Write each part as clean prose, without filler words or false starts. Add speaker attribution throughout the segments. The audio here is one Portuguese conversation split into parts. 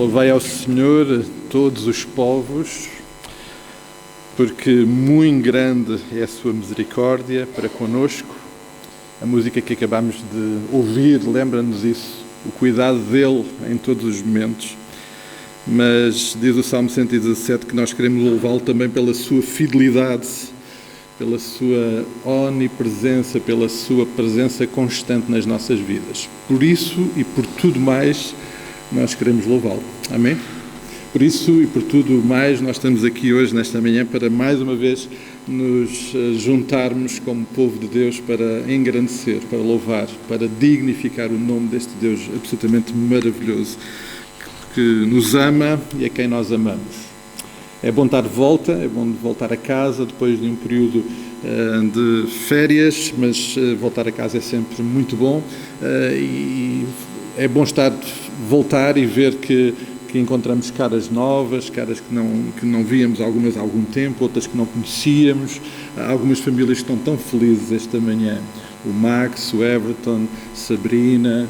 Speaker 1: Louvai ao Senhor todos os povos, porque muito grande é a sua misericórdia para conosco. A música que acabamos de ouvir lembra-nos isso, o cuidado dele em todos os momentos. Mas diz o Salmo 117 que nós queremos louvá-lo também pela sua fidelidade, pela sua onipresença, pela sua presença constante nas nossas vidas. Por isso e por tudo mais, nós queremos louvá-lo. Amém? Por isso e por tudo mais, nós estamos aqui hoje, nesta manhã, para mais uma vez nos juntarmos como povo de Deus para engrandecer, para louvar, para dignificar o nome deste Deus absolutamente maravilhoso, que nos ama e a quem nós amamos. É bom estar de volta, é bom voltar a casa depois de um período de férias, mas voltar a casa é sempre muito bom e é bom voltar e ver que encontramos caras novas, caras que não víamos algumas há algum tempo, outras que não conhecíamos. Há algumas famílias que estão tão felizes esta manhã. O Max, o Everton, Sabrina,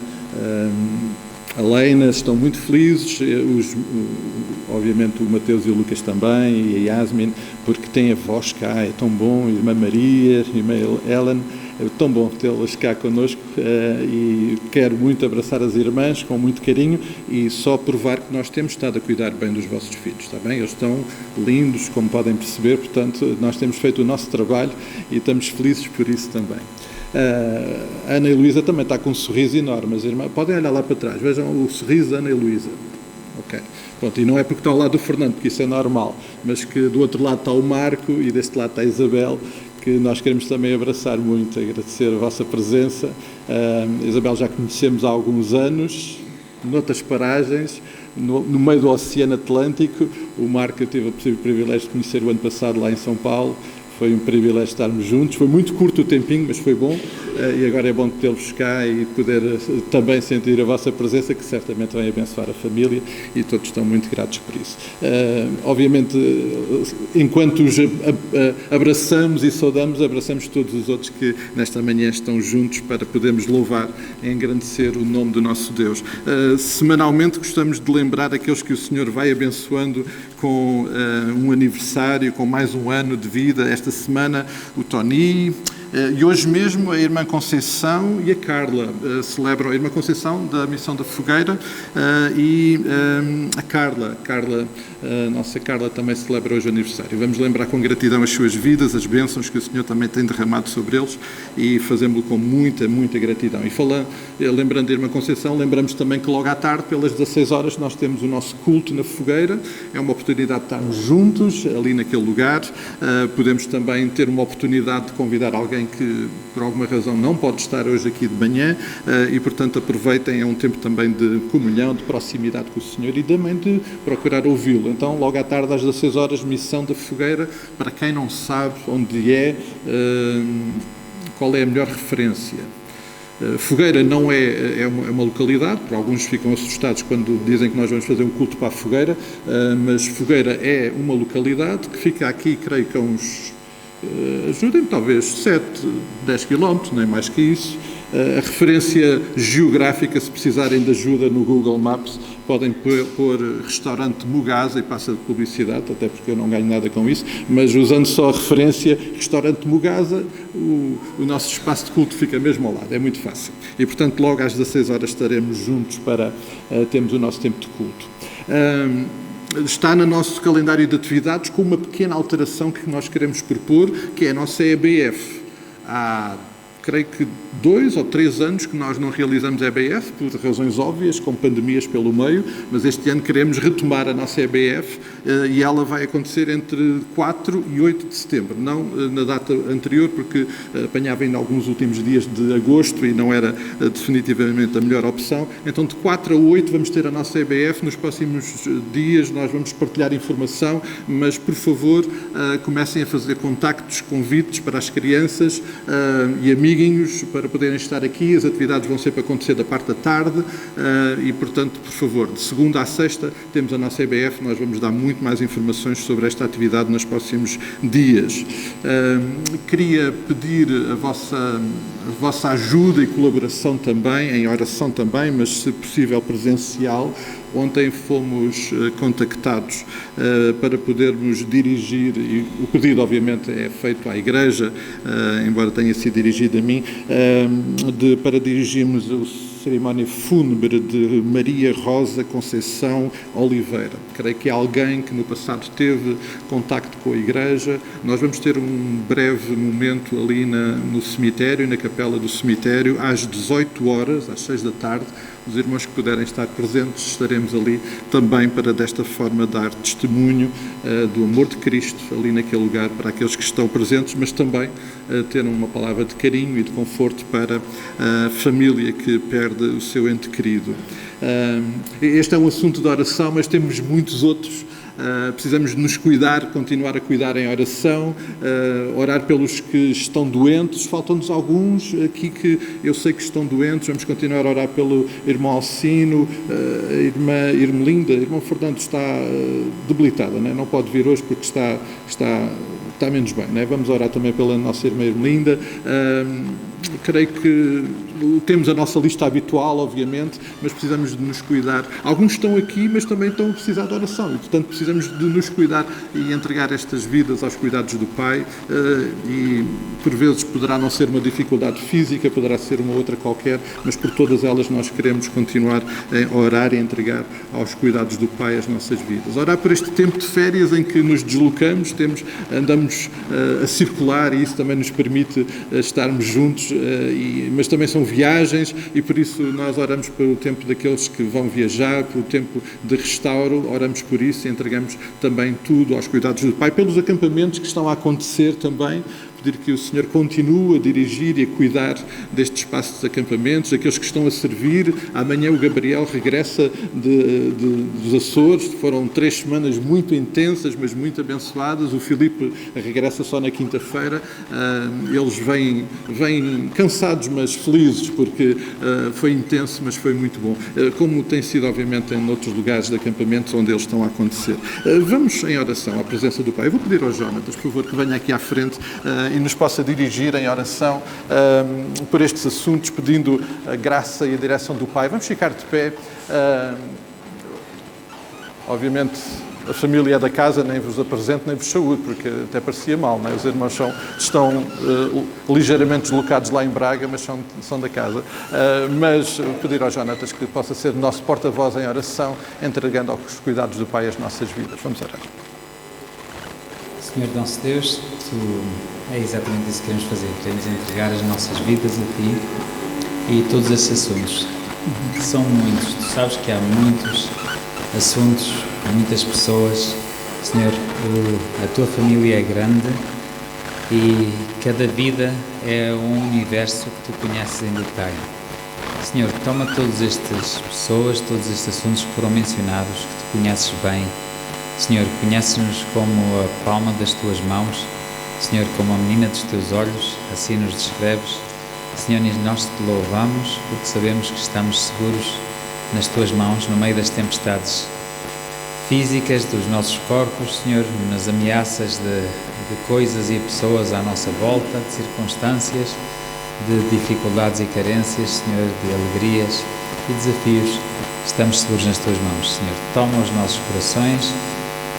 Speaker 1: a Leina estão muito felizes, obviamente o Mateus e o Lucas também, e a Yasmin, porque têm avós cá, é tão bom, a irmã Maria, a irmã Ellen, é tão bom tê-las cá connosco e quero muito abraçar as irmãs com muito carinho e só provar que nós temos estado a cuidar bem dos vossos filhos, está bem? Eles estão lindos, como podem perceber, portanto, nós temos feito o nosso trabalho e estamos felizes por isso também. A Ana e Luísa também está com um sorriso enorme, as irmãs, podem olhar lá para trás, vejam o sorriso da Ana e Luísa. Ok. Pronto, e não é porque está ao lado do Fernando, porque isso é normal, mas que do outro lado está o Marco e deste lado está a Isabel, que nós queremos também abraçar muito, agradecer a vossa presença. A Isabel já conhecemos há alguns anos, noutras paragens, no meio do Oceano Atlântico. O Marco eu tive o privilégio de conhecer o ano passado lá em São Paulo. Foi um privilégio estarmos juntos, foi muito curto o tempinho, mas foi bom, e agora é bom tê-los cá e poder também sentir a vossa presença, que certamente vai abençoar a família, e todos estão muito gratos por isso. Obviamente, enquanto os abraçamos e saudamos, abraçamos todos os outros que nesta manhã estão juntos para podermos louvar e engrandecer o nome do nosso Deus. Semanalmente gostamos de lembrar aqueles que o Senhor vai abençoando com um aniversário, com mais um ano de vida. Esta semana o Tony e hoje mesmo a irmã Conceição e a Carla celebram, a irmã Conceição da Missão da Fogueira e a Carla, a nossa Carla também celebra hoje o aniversário. Vamos lembrar com gratidão as suas vidas, as bênçãos que o Senhor também tem derramado sobre eles e fazemos-lo com muita, muita gratidão. E lembrando a irmã Conceição, lembramos também que logo à tarde, pelas 16 horas, nós temos o nosso culto na Fogueira. É uma oportunidade de estarmos juntos ali naquele lugar. Podemos também ter uma oportunidade de convidar alguém que por alguma razão não pode estar hoje aqui de manhã e portanto aproveitem, é um tempo também de comunhão, de proximidade com o Senhor e também de procurar ouvi-lo. Então logo à tarde às 16 horas, Missão da Fogueira. Para quem não sabe onde qual é a melhor referência? Fogueira não é uma localidade, por alguns ficam assustados quando dizem que nós vamos fazer um culto para a Fogueira, mas Fogueira é uma localidade que fica aqui, creio que a uns, ajudem-me, talvez 7, 10 quilómetros, nem mais que isso. A referência geográfica, se precisarem de ajuda no Google Maps, podem pôr restaurante Mugasa e passa de publicidade, até porque eu não ganho nada com isso, mas usando só a referência restaurante Mugasa, o nosso espaço de culto fica mesmo ao lado, é muito fácil. E, portanto, logo às 16 horas estaremos juntos para termos o nosso tempo de culto. Está no nosso calendário de atividades com uma pequena alteração que nós queremos propor, que é a nossa EBF. Há, creio que 2 ou 3 anos que nós não realizamos a EBF, por razões óbvias, com pandemias pelo meio, mas este ano queremos retomar a nossa EBF e ela vai acontecer entre 4 e 8 de setembro, não na data anterior, porque apanhava ainda alguns últimos dias de agosto e não era definitivamente a melhor opção. Então, de 4 a 8 vamos ter a nossa EBF. Nos próximos dias nós vamos partilhar informação, mas, por favor, comecem a fazer contactos, convites para as crianças e amiguinhos para poderem estar aqui. As atividades vão sempre acontecer da parte da tarde e, portanto, por favor, de segunda à sexta temos a nossa EBF. Nós vamos dar muito mais informações sobre esta atividade nos próximos dias. Queria pedir a vossa vossa ajuda e colaboração também, em oração também, mas se possível presencial. Ontem fomos contactados para podermos dirigir, e o pedido obviamente é feito à Igreja, embora tenha sido dirigido a mim, para dirigirmos a cerimónia fúnebre de Maria Rosa Conceição Oliveira. Creio que é alguém que no passado teve contacto com a Igreja. Nós vamos ter um breve momento ali no cemitério, na capela do cemitério, às 18 horas, às 6 da tarde. Os irmãos que puderem estar presentes, estaremos ali também para, desta forma, dar testemunho do amor de Cristo ali naquele lugar para aqueles que estão presentes, mas também ter uma palavra de carinho e de conforto para a família que perde o seu ente querido. Este é um assunto de oração, mas temos muitos outros. Precisamos de nos cuidar, continuar a cuidar em oração, orar pelos que estão doentes. Faltam-nos alguns aqui que eu sei que estão doentes. Vamos continuar a orar pelo irmão Alcino, a irmã Irmelinda. A irmã Fernando está debilitada, não pode vir hoje porque está menos bem. Vamos orar também pela nossa irmã Irmelinda. Creio que temos a nossa lista habitual, obviamente, mas precisamos de nos cuidar. Alguns estão aqui, mas também estão a precisar de oração e, portanto, precisamos de nos cuidar e entregar estas vidas aos cuidados do Pai. E, por vezes, poderá não ser uma dificuldade física, poderá ser uma outra qualquer, mas por todas elas nós queremos continuar a orar e entregar aos cuidados do Pai as nossas vidas. Orar por este tempo de férias em que nos deslocamos, andamos a circular e isso também nos permite estarmos juntos, mas também são viagens e por isso nós oramos pelo tempo daqueles que vão viajar, pelo tempo de restauro, oramos por isso e entregamos também tudo aos cuidados do Pai, pelos acampamentos que estão a acontecer também, pedir que o Senhor continue a dirigir e a cuidar deste espaço dos acampamentos, daqueles que estão a servir. Amanhã o Gabriel regressa dos Açores, foram 3 semanas muito intensas, mas muito abençoadas. O Filipe regressa só na quinta-feira. Eles vêm cansados, mas felizes, porque foi intenso, mas foi muito bom. Como tem sido, obviamente, em outros lugares de acampamentos onde eles estão a acontecer. Vamos em oração à presença do Pai. Eu vou pedir ao Jonatas, por favor, que venha aqui à frente e nos possa dirigir em oração por estes assuntos, pedindo a graça e a direção do Pai. Vamos ficar de pé. Obviamente, a família é da casa, nem vos apresento, nem vos saúdo, porque até parecia mal, não é? Os irmãos estão ligeiramente deslocados lá em Braga, mas são da casa. Mas pedir ao Jonatas que possa ser nosso porta-voz em oração, entregando aos cuidados do Pai as nossas vidas. Vamos orar.
Speaker 2: Senhor nosso Deus, é exatamente isso que queremos fazer. Queremos entregar as nossas vidas a Ti e todos esses assuntos. São muitos. Tu sabes que há muitos assuntos, muitas pessoas. Senhor, a Tua família é grande e cada vida é um universo que Tu conheces em detalhe. Senhor, toma todas estas pessoas, todos estes assuntos que foram mencionados, que Tu conheces bem. Senhor, conheces-nos como a palma das Tuas mãos, Senhor, como a menina dos Teus olhos, assim nos descreves. Senhor, nós Te louvamos porque sabemos que estamos seguros nas Tuas mãos, no meio das tempestades físicas dos nossos corpos, Senhor, nas ameaças de coisas e pessoas à nossa volta, de circunstâncias, de dificuldades e carências, Senhor, de alegrias e desafios. Estamos seguros nas Tuas mãos, Senhor. Toma os nossos corações,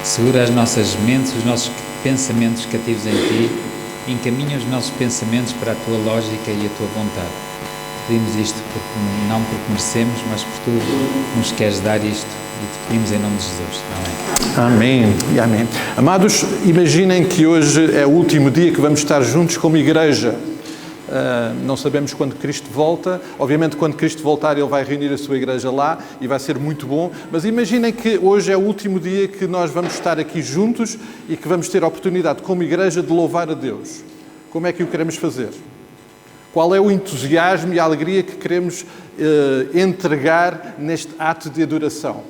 Speaker 2: segura as nossas mentes, os nossos pensamentos cativos em Ti, encaminha os nossos pensamentos para a Tua lógica e a Tua vontade. Pedimos isto não porque merecemos, mas por Tu nos queres dar isto e Te pedimos em nome de Jesus. Amém.
Speaker 1: Amém e amém. Amados, imaginem que hoje é o último dia que vamos estar juntos como igreja. Não sabemos quando Cristo volta. Obviamente, quando Cristo voltar, Ele vai reunir a sua igreja lá e vai ser muito bom. Mas imaginem que hoje é o último dia que nós vamos estar aqui juntos e que vamos ter a oportunidade, como igreja, de louvar a Deus. Como é que o queremos fazer? Qual é o entusiasmo e a alegria que queremos entregar neste ato de adoração?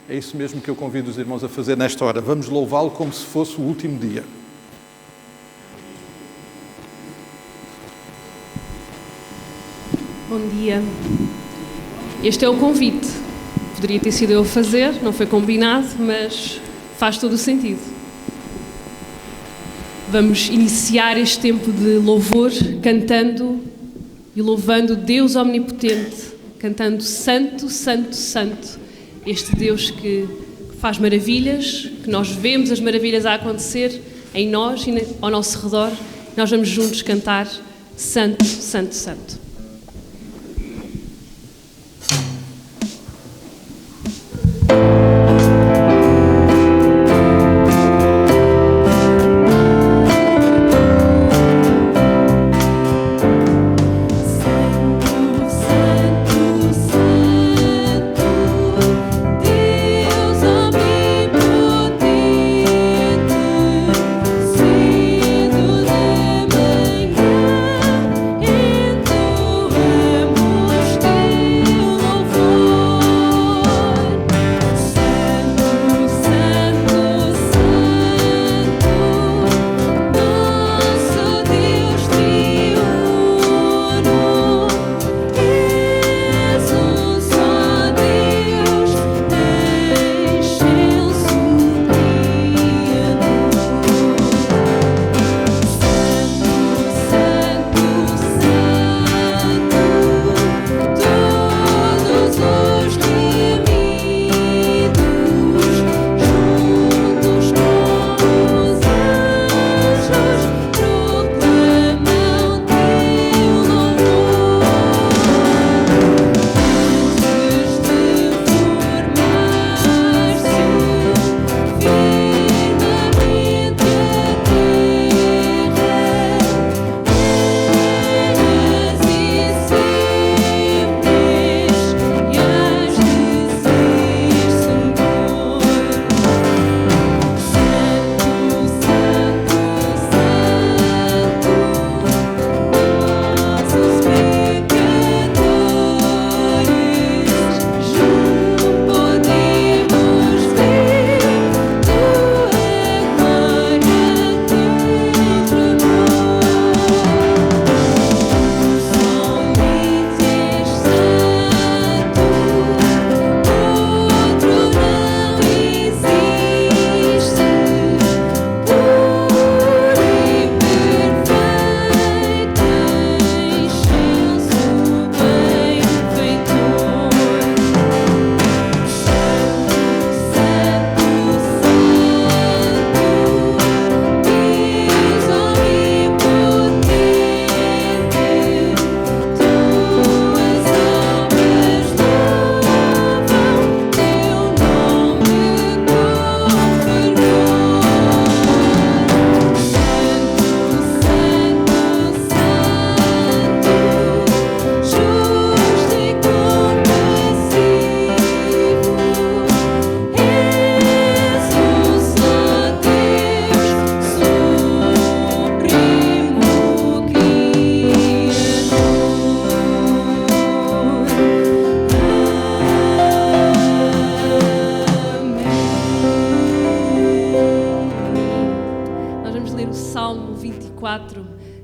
Speaker 1: É isso mesmo que eu convido os irmãos a fazer nesta hora. Vamos louvá-lo como se fosse o último dia.
Speaker 3: Bom dia. Este é o convite. Poderia ter sido eu a fazer, não foi combinado, mas faz todo o sentido. Vamos iniciar este tempo de louvor cantando e louvando o Deus omnipotente, cantando Santo, Santo, Santo, este Deus que faz maravilhas, que nós vemos as maravilhas a acontecer em nós e ao nosso redor. Nós vamos juntos cantar Santo, Santo, Santo.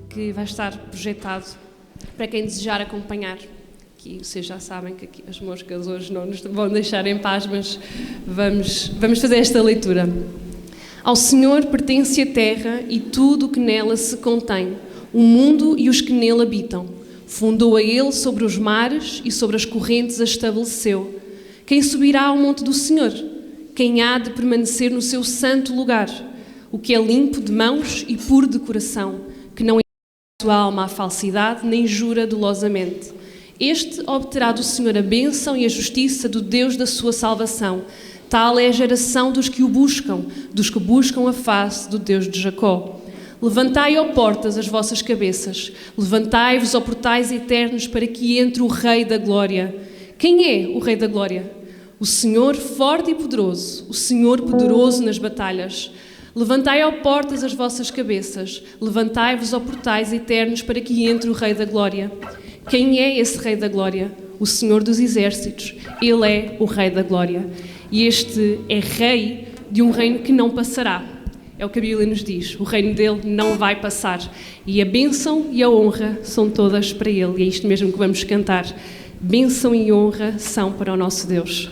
Speaker 3: Que vai estar projetado para quem desejar acompanhar. Aqui, vocês já sabem que aqui as moscas hoje não nos vão deixar em paz, mas vamos fazer esta leitura. Ao Senhor pertence a terra e tudo o que nela se contém, o mundo e os que nele habitam. Fundou a ele sobre os mares e sobre as correntes a estabeleceu. Quem subirá ao monte do Senhor? Quem há de permanecer no seu santo lugar? O que é limpo de mãos e puro de coração, que não sua alma à falsidade, nem jura dolosamente. Este obterá do Senhor a bênção e a justiça do Deus da sua salvação. Tal é a geração dos que o buscam, dos que buscam a face do Deus de Jacó. Levantai, ó portas, as vossas cabeças. Levantai-vos, ó portais eternos, para que entre o Rei da Glória. Quem é o Rei da Glória? O Senhor forte e poderoso, o Senhor poderoso nas batalhas. Levantai, ó portas, as vossas cabeças. Levantai-vos, ó portais eternos, para que entre o Rei da Glória. Quem é esse Rei da Glória? O Senhor dos Exércitos. Ele é o Rei da Glória. E este é Rei de um reino que não passará. É o que a Bíblia nos diz. O reino dele não vai passar. E a bênção e a honra são todas para ele. E é isto mesmo que vamos cantar. Bênção e honra são para o nosso Deus.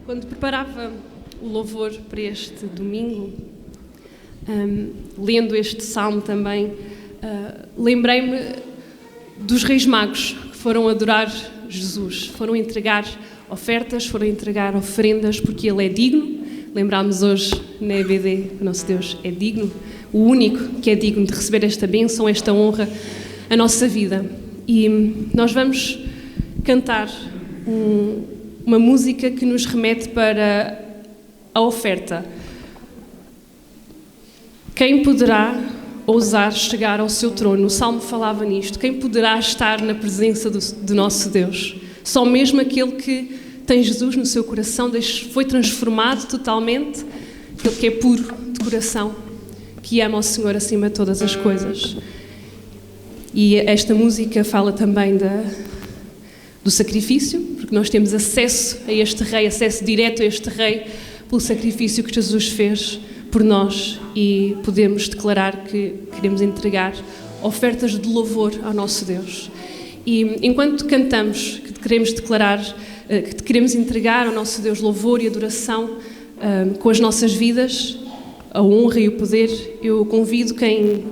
Speaker 3: Quando preparava o louvor para este domingo, lendo este salmo também, lembrei-me dos reis magos que foram adorar Jesus, foram entregar ofertas, foram entregar ofrendas, porque Ele é digno. Lembrámos hoje na EBD que o nosso Deus é digno, o único que é digno de receber esta bênção, esta honra, a nossa vida. E nós vamos cantar uma música que nos remete para a oferta. Quem poderá ousar chegar ao seu trono? O Salmo falava nisto. Quem poderá estar na presença do nosso Deus? Só mesmo aquele que tem Jesus no seu coração, foi transformado totalmente, aquele que é puro de coração, que ama o Senhor acima de todas as coisas. E esta música fala também do sacrifício, porque nós temos acesso a este Rei, acesso direto a este Rei, pelo sacrifício que Jesus fez por nós, e podemos declarar que queremos entregar ofertas de louvor ao nosso Deus. E enquanto cantamos, que queremos declarar, que queremos entregar ao nosso Deus louvor e adoração com as nossas vidas, a honra e o poder, eu convido quem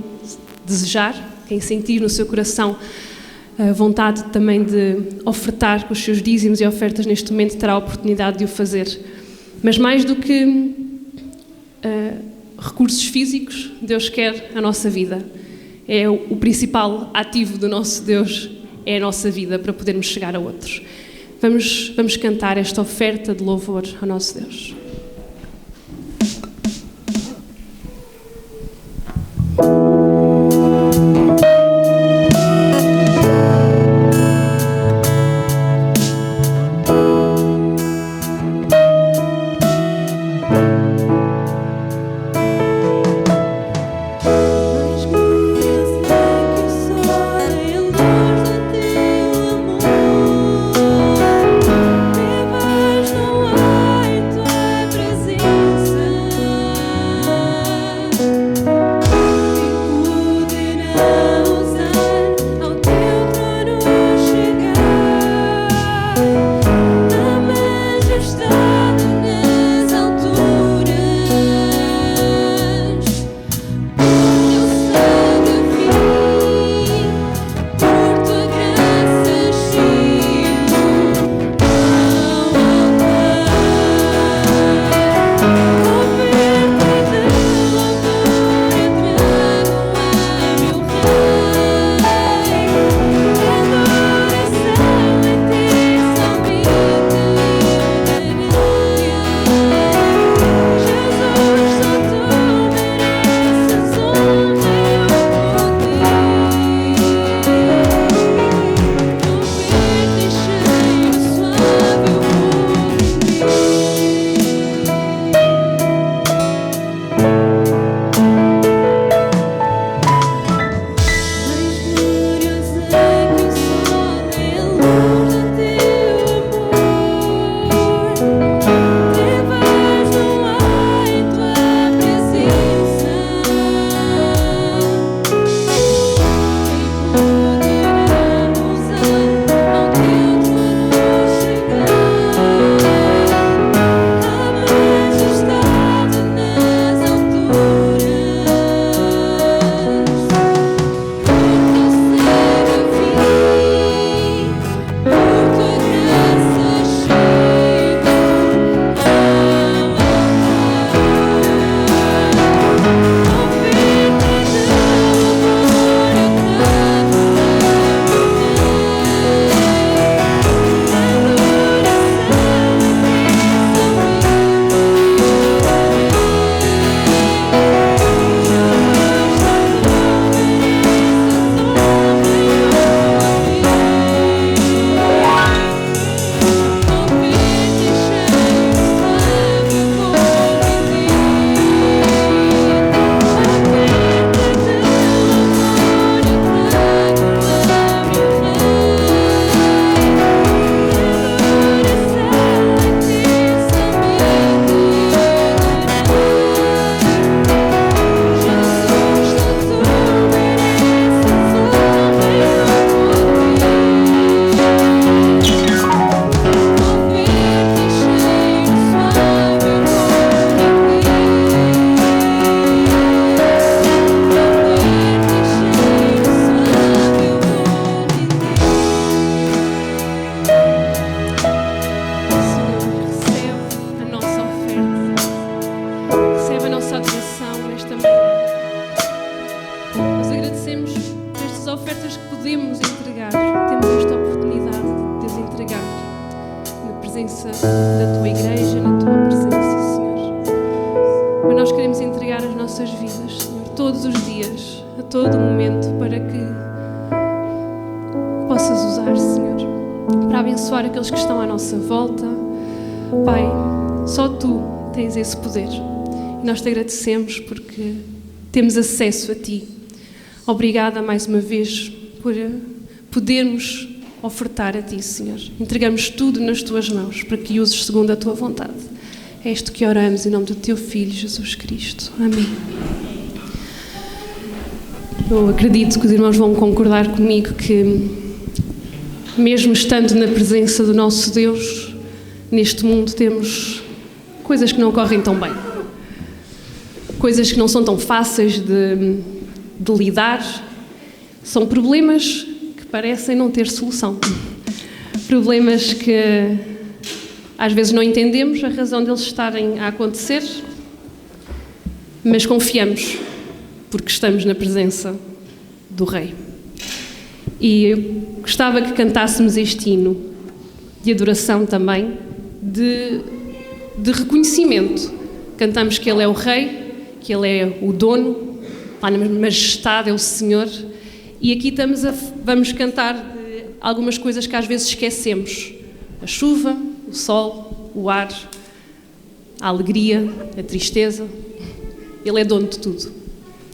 Speaker 3: desejar, quem sentir no seu coração a vontade também de ofertar com os seus dízimos e ofertas neste momento, terá a oportunidade de o fazer. Mas mais do que recursos físicos, Deus quer a nossa vida. É o principal ativo do nosso Deus, é a nossa vida para podermos chegar a outros. Vamos cantar esta oferta de louvor ao nosso Deus.
Speaker 4: Debaixo do ar, tu és
Speaker 3: nossa adoração nesta manhã. Nós agradecemos por estas ofertas que podemos entregar. Temos esta oportunidade de as entregar na presença da Tua Igreja, na Tua presença, Senhor. Mas nós queremos entregar as nossas vidas, Senhor, todos os dias, a todo momento, para que possas usar, Senhor, para abençoar aqueles que estão à nossa volta. Pai, só Tu tens esse poder e nós Te agradecemos porque temos acesso a Ti. Obrigada mais uma vez por podermos ofertar a Ti, Senhor. Entregamos tudo nas Tuas mãos para que uses segundo a Tua vontade. É isto que oramos em nome do Teu Filho, Jesus Cristo. Amém. Eu acredito que os irmãos vão concordar comigo que, mesmo estando na presença do nosso Deus, neste mundo temos coisas que não correm tão bem. Coisas que não são tão fáceis de lidar. São problemas que parecem não ter solução. Problemas que às vezes não entendemos a razão deles estarem a acontecer, mas confiamos porque estamos na presença do Rei. E eu gostava que cantássemos este hino de adoração também, de reconhecimento. Cantamos que Ele é o Rei, que Ele é o dono, lá na majestade é o Senhor. E aqui vamos cantar algumas coisas que às vezes esquecemos. A chuva, o sol, o ar, a alegria, a tristeza. Ele é dono de tudo.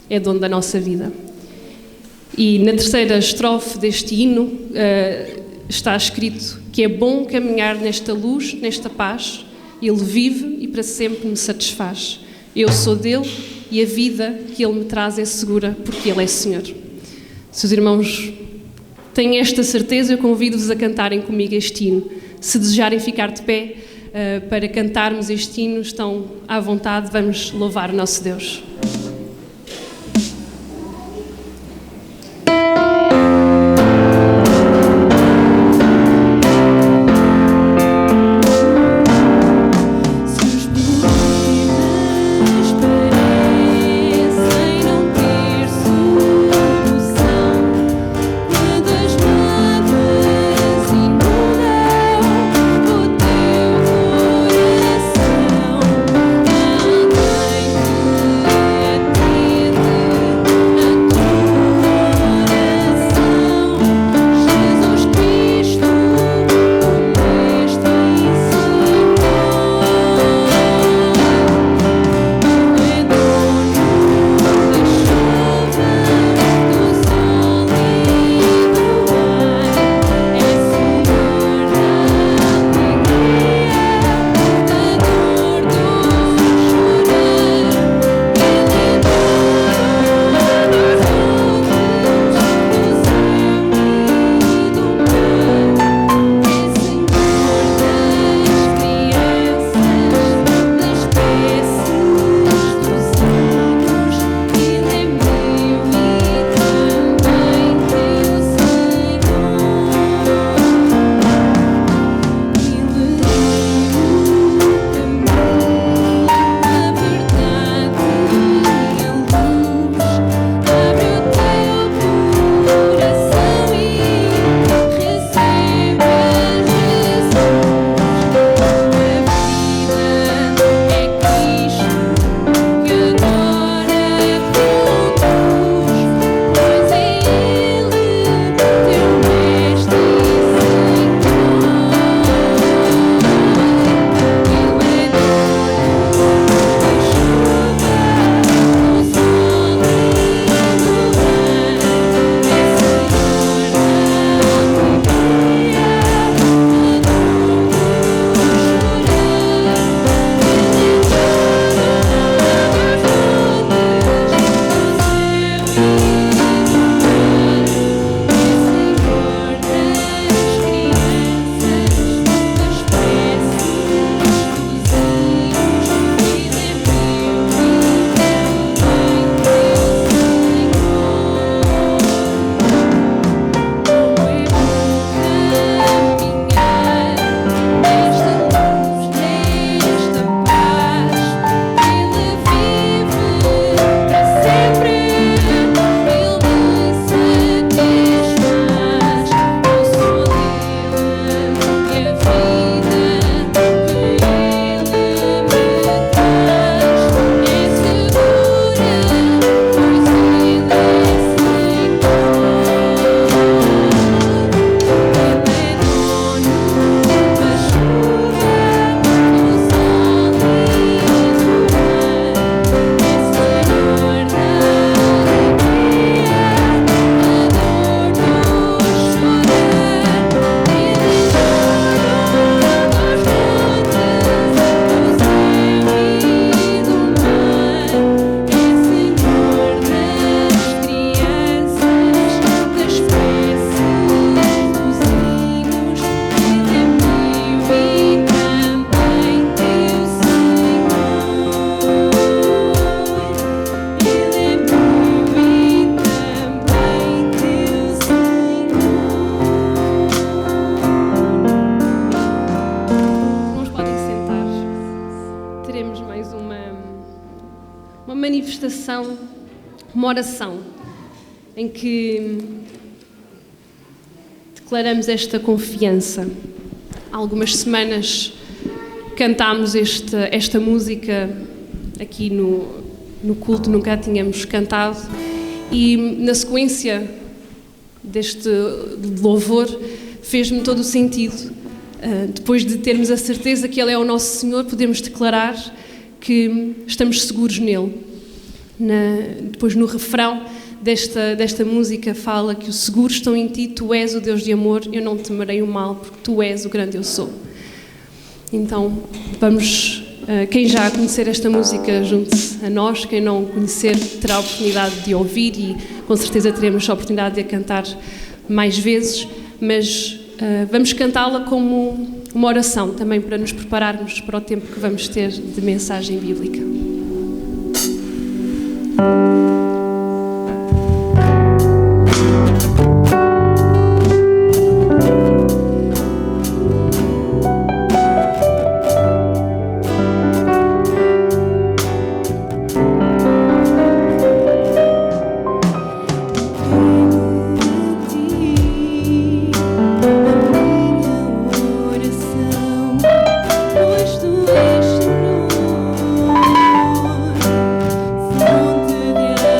Speaker 3: É dono da nossa vida. E na terceira estrofe deste hino está escrito que é bom caminhar nesta luz, nesta paz. Ele vive e para sempre me satisfaz. Eu sou dele e a vida que ele me traz é segura porque ele é Senhor. Se os irmãos têm esta certeza, eu convido-vos a cantarem comigo este hino. Se desejarem ficar de pé para cantarmos este hino, estão à vontade, vamos louvar o nosso Deus.
Speaker 4: Teu coração,
Speaker 3: uma manifestação, uma oração, em que declaramos esta confiança. Há algumas semanas cantámos esta música aqui no culto, nunca a tínhamos cantado, e na sequência deste louvor fez-me todo o sentido. Depois de termos a certeza que Ele é o nosso Senhor, podemos declarar que estamos seguros nele. Depois no refrão desta música fala que os seguros estão em ti, tu és o Deus de amor, eu não temerei o mal, porque tu és o grande eu sou. Então, vamos, quem já conhecer esta música, junte-se a nós, quem não conhecer terá a oportunidade de ouvir e com certeza teremos a oportunidade de a cantar mais vezes, mas vamos cantá-la como uma oração também para nos prepararmos para o tempo que vamos ter de mensagem bíblica.
Speaker 4: Pois tu és Senhor, fonte de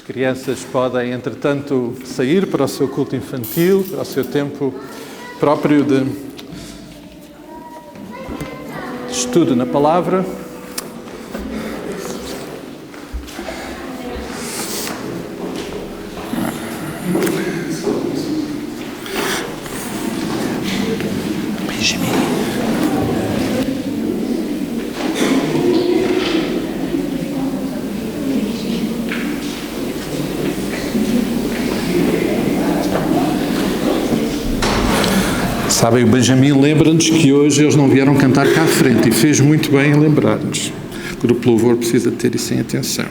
Speaker 1: crianças podem, entretanto, sair para o seu culto infantil, para o seu tempo próprio de estudo na palavra. Sabem, o Benjamin lembra-nos que hoje eles não vieram cantar cá à frente e fez muito bem em lembrar-nos. O grupo Louvor precisa ter isso em atenção.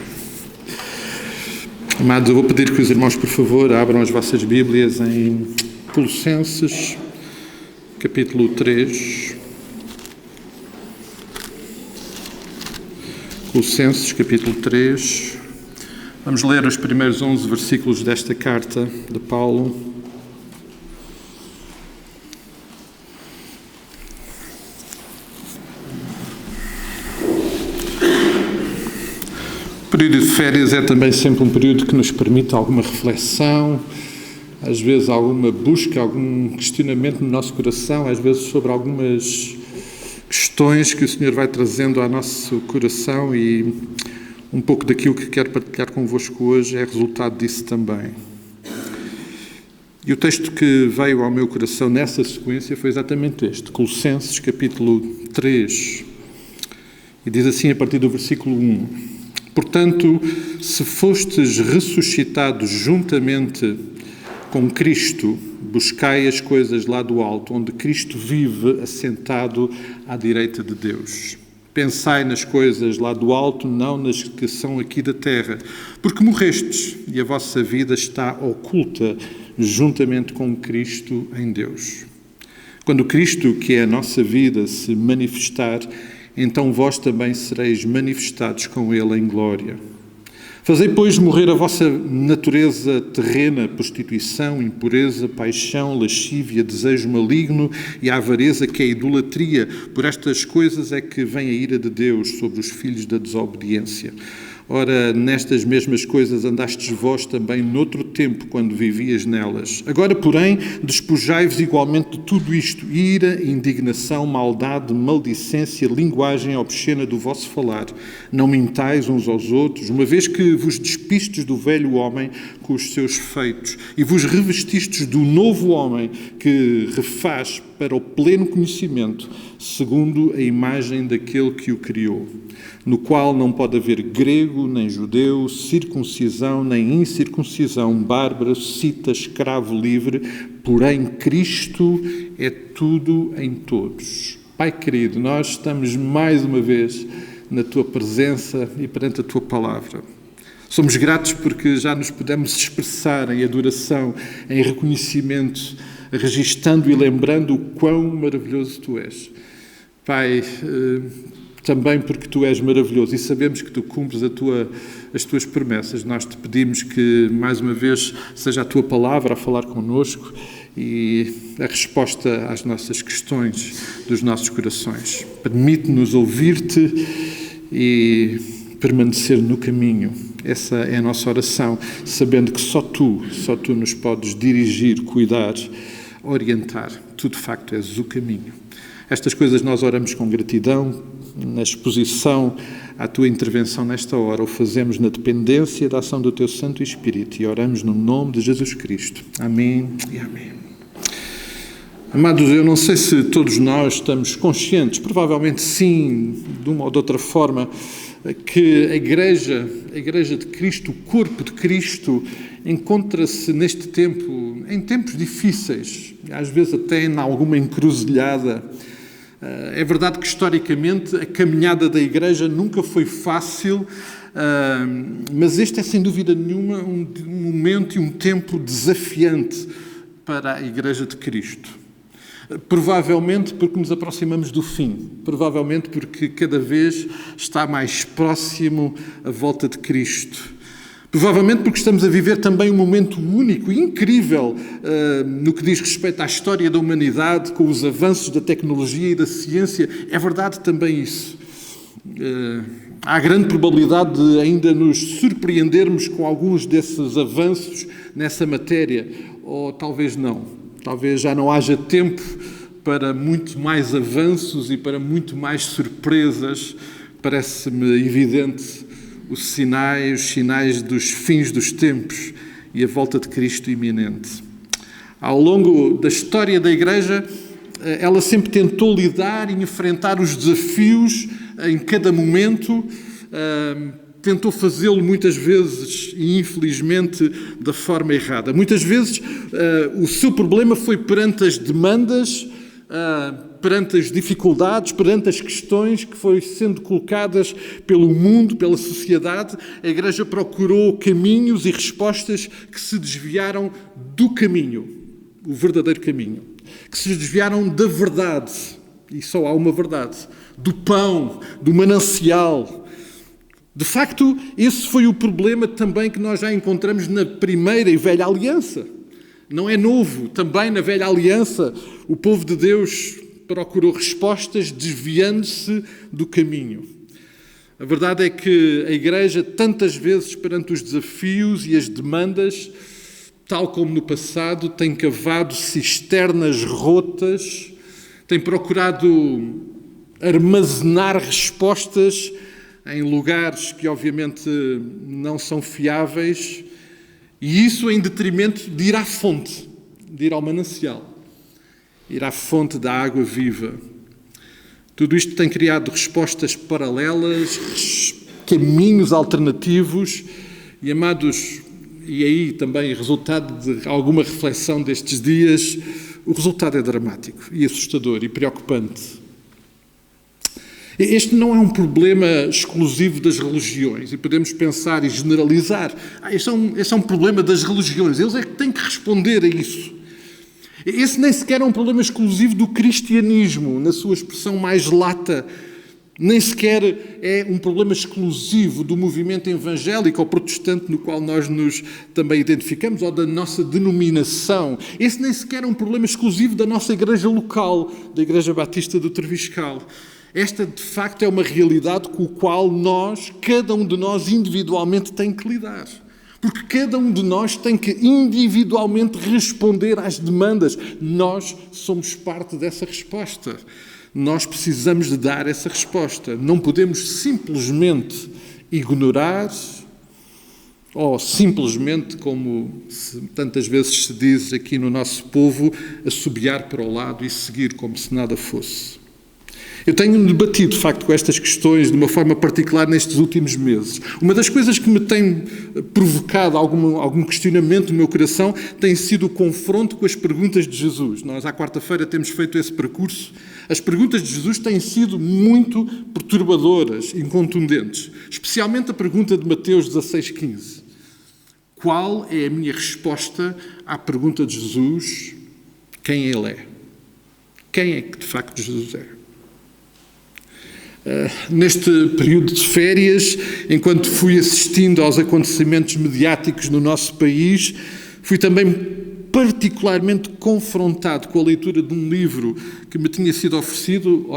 Speaker 1: Amados, eu vou pedir que os irmãos, por favor, abram as vossas Bíblias em Colossenses, capítulo 3. Colossenses, capítulo 3. Vamos ler os primeiros 11 versículos desta carta de Paulo. O período de férias é também sempre um período que nos permite alguma reflexão, às vezes alguma busca, algum questionamento no nosso coração, às vezes sobre algumas questões que o Senhor vai trazendo ao nosso coração, e um pouco daquilo que quero partilhar convosco hoje é resultado disso também. E o texto que veio ao meu coração nessa sequência foi exatamente este, Colossenses capítulo 3, e diz assim a partir do versículo 1: Portanto, se fostes ressuscitados juntamente com Cristo, buscai as coisas lá do alto, onde Cristo vive assentado à direita de Deus. Pensai nas coisas lá do alto, não nas que são aqui da terra, porque morrestes e a vossa vida está oculta juntamente com Cristo em Deus. Quando Cristo, que é a nossa vida, se manifestar, então vós também sereis manifestados com Ele em glória. Fazei, pois, morrer a vossa natureza terrena, prostituição, impureza, paixão, lascívia, desejo maligno e a avareza, que é a idolatria. Por estas coisas é que vem a ira de Deus sobre os filhos da desobediência. Ora, nestas mesmas coisas andastes vós também noutro tempo, quando vivias nelas. Agora, porém, despojai-vos igualmente de tudo isto: ira, indignação, maldade, maldicência, linguagem obscena do vosso falar. Não mintais uns aos outros, uma vez que vos despistes do velho homem com os seus feitos e vos revestistes do novo homem, que refaz para o pleno conhecimento, segundo a imagem daquele que o criou, no qual não pode haver grego, nem judeu, circuncisão, nem incircuncisão, bárbaro, cita, escravo, livre, porém Cristo é tudo em todos. Pai querido, nós estamos mais uma vez na Tua presença e perante a Tua palavra. Somos gratos porque já nos podemos expressar em adoração, em reconhecimento, registando e lembrando o quão maravilhoso Tu és. Pai, também porque Tu és maravilhoso e sabemos que Tu cumpres as Tuas promessas, nós Te pedimos que, mais uma vez, seja a Tua palavra a falar connosco e a resposta às nossas questões dos nossos corações. Permite-nos ouvir-Te e permanecer no caminho. Essa é a nossa oração, sabendo que só Tu nos podes dirigir, cuidar, orientar. Tu, de facto, és o caminho. Estas coisas nós oramos com gratidão, na exposição à Tua intervenção nesta hora, o fazemos na dependência da ação do Teu Santo Espírito e oramos no nome de Jesus Cristo. Amém e amém. Amados, eu não sei se todos nós estamos conscientes, provavelmente sim, de uma ou de outra forma, que a Igreja de Cristo, o corpo de Cristo, encontra-se neste tempo, em tempos difíceis, às vezes até em alguma encruzilhada. É verdade que, historicamente, a caminhada da Igreja nunca foi fácil, mas este é, sem dúvida nenhuma, um momento e um tempo desafiante para a Igreja de Cristo. Provavelmente porque nos aproximamos do fim, provavelmente porque cada vez está mais próximo a volta de Cristo. Provavelmente porque estamos a viver também um momento único e incrível no que diz respeito à história da humanidade, com os avanços da tecnologia e da ciência. É verdade também isso. há grande probabilidade de ainda nos surpreendermos com alguns desses avanços nessa matéria, ou talvez não. Talvez já não haja tempo para muito mais avanços e para muito mais surpresas. Parece-me evidente os sinais dos fins dos tempos e a volta de Cristo iminente. Ao longo da história da Igreja, ela sempre tentou lidar e enfrentar os desafios em cada momento, tentou fazê-lo muitas vezes e infelizmente da forma errada. Muitas vezes o seu problema foi perante as demandas, perante as dificuldades, perante as questões que foram sendo colocadas pelo mundo, pela sociedade. A Igreja procurou caminhos e respostas que se desviaram do caminho, o verdadeiro caminho, que se desviaram da verdade, e só há uma verdade, do pão, do manancial. De facto, esse foi o problema também que nós já encontramos na primeira e velha aliança. Não é novo. Também na velha aliança, o povo de Deus procurou respostas desviando-se do caminho. A verdade é que a Igreja, tantas vezes perante os desafios e as demandas, tal como no passado, tem cavado cisternas rotas, tem procurado armazenar respostas em lugares que obviamente não são fiáveis, e isso em detrimento de ir à fonte, de ir ao manancial, ir à fonte da água viva. Tudo isto tem criado respostas paralelas, caminhos alternativos, e amados, e aí também resultado de alguma reflexão destes dias, o resultado é dramático e assustador e preocupante. Este não é um problema exclusivo das religiões, e podemos pensar e generalizar. Este é um problema das religiões, eles é que têm que responder a isso. Esse nem sequer é um problema exclusivo do cristianismo, na sua expressão mais lata. Nem sequer é um problema exclusivo do movimento evangélico ou protestante no qual nós nos também identificamos, ou da nossa denominação. Esse nem sequer é um problema exclusivo da nossa igreja local, da Igreja Batista do Treviscal. Esta, de facto, é uma realidade com a qual cada um de nós individualmente tem que lidar. Porque cada um de nós tem que individualmente responder às demandas. Nós somos parte dessa resposta. Nós precisamos de dar essa resposta. Não podemos simplesmente ignorar ou simplesmente, como tantas vezes se diz aqui no nosso povo, assobiar para o lado e seguir como se nada fosse. Eu tenho debatido, de facto, com estas questões de uma forma particular nestes últimos meses. Uma das coisas que me tem provocado algum questionamento no meu coração tem sido o confronto com as perguntas de Jesus. Nós, à quarta-feira, temos feito esse percurso. As perguntas de Jesus têm sido muito perturbadoras e contundentes, especialmente a pergunta de Mateus 16,15. Qual é a minha resposta à pergunta de Jesus, quem Ele é? Quem é que, de facto, Jesus é? Neste período de férias, enquanto fui assistindo aos acontecimentos mediáticos no nosso país, fui também particularmente confrontado com a leitura de um livro que me tinha sido oferecido,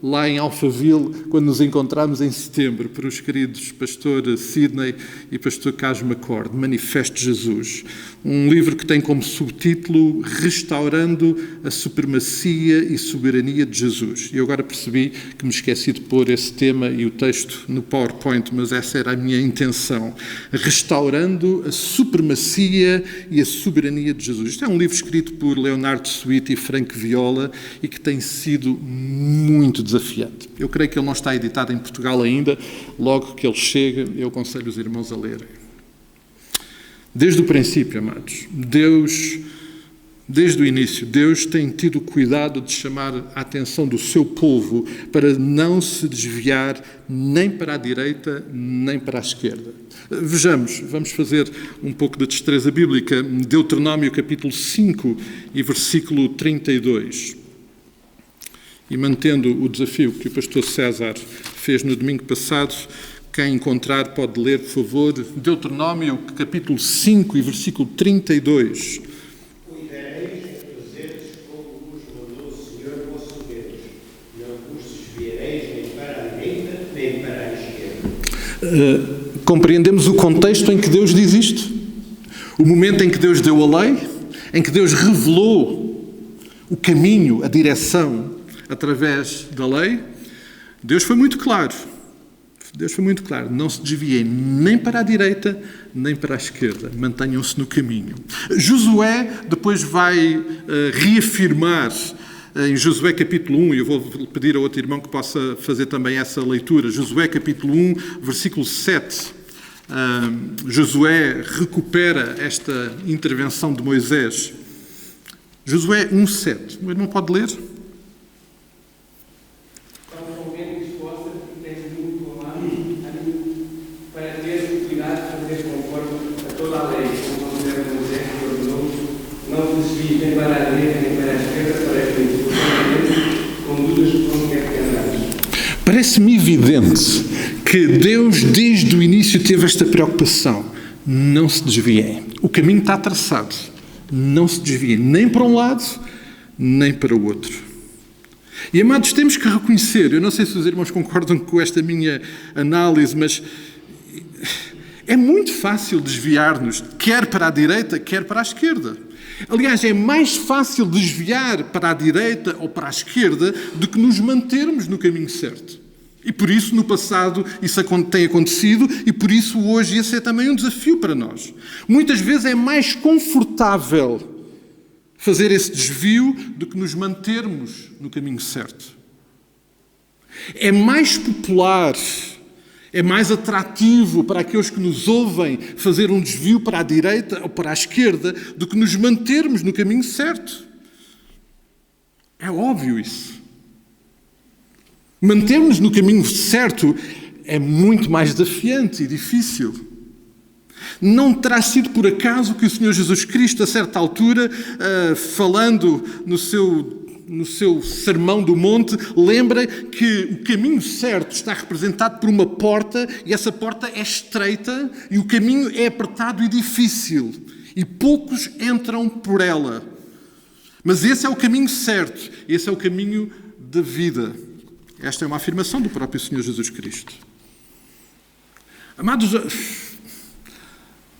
Speaker 1: lá em Alphaville, quando nos encontramos em setembro, por os queridos pastor Sidney e pastor Carlos McCord, Manifesto de Jesus. Um livro que tem como subtítulo Restaurando a Supremacia e Soberania de Jesus. E eu agora percebi que me esqueci de pôr esse tema e o texto no PowerPoint, mas essa era a minha intenção. Restaurando a Supremacia e a Soberania de Jesus. Isto é um livro escrito por Leonardo Sweet e Frank Viola e que tem sido muito desafiante. Eu creio que ele não está editado em Portugal ainda. Logo que ele chega, eu aconselho os irmãos a lerem. Desde o princípio, amados, desde o início, Deus tem tido cuidado de chamar a atenção do seu povo para não se desviar nem para a direita, nem para a esquerda. Vejamos, vamos fazer um pouco de destreza bíblica. Deuteronômio capítulo 5 e versículo 32. E mantendo o desafio que o pastor César fez no domingo passado, quem encontrar pode ler, por favor, Deuteronômio capítulo 5 e versículo 32.
Speaker 4: Cuidareis de fazeres como vos mandou o Senhor vosso Deus. Não vos desviareis nem para a direita, nem para a esquerda.
Speaker 1: Compreendemos o contexto em que Deus diz isto? O momento em que Deus deu a lei, em que Deus revelou o caminho, a direção através da lei. Deus foi muito claro. Deus foi muito claro. Não se desviem nem para a direita, nem para a esquerda. Mantenham-se no caminho. Josué depois vai reafirmar em Josué capítulo 1, e eu vou pedir a outro irmão que possa fazer também essa leitura. Josué capítulo 1, versículo 7. Josué recupera esta intervenção de Moisés. Josué 1:7. O irmão pode ler?
Speaker 5: Para ter cuidado de fazer conforme a toda a lei, como o Senhor Moisés ordenou, não se desvie nem para a direita nem para a esquerda, para que condutas como quer que andares.
Speaker 1: Parece-me evidente que Deus, desde o início, teve esta preocupação. Não se desviem. O caminho está traçado. Não se desviem nem para um lado, nem para o outro. E, amados, temos que reconhecer, eu não sei se os irmãos concordam com esta minha análise, mas é muito fácil desviar-nos, quer para a direita, quer para a esquerda. Aliás, é mais fácil desviar para a direita ou para a esquerda do que nos mantermos no caminho certo. E por isso, no passado, isso tem acontecido e por isso hoje esse é também um desafio para nós. Muitas vezes é mais confortável fazer esse desvio do que nos mantermos no caminho certo. É mais popular, é mais atrativo para aqueles que nos ouvem fazer um desvio para a direita ou para a esquerda do que nos mantermos no caminho certo. É óbvio isso. Manter-nos no caminho certo é muito mais desafiante e difícil. Não terá sido por acaso que o Senhor Jesus Cristo, a certa altura, falando no seu Sermão do Monte, lembra que o caminho certo está representado por uma porta e essa porta é estreita e o caminho é apertado e difícil e poucos entram por ela. Mas esse é o caminho certo, esse é o caminho da vida. Esta é uma afirmação do próprio Senhor Jesus Cristo. Amados,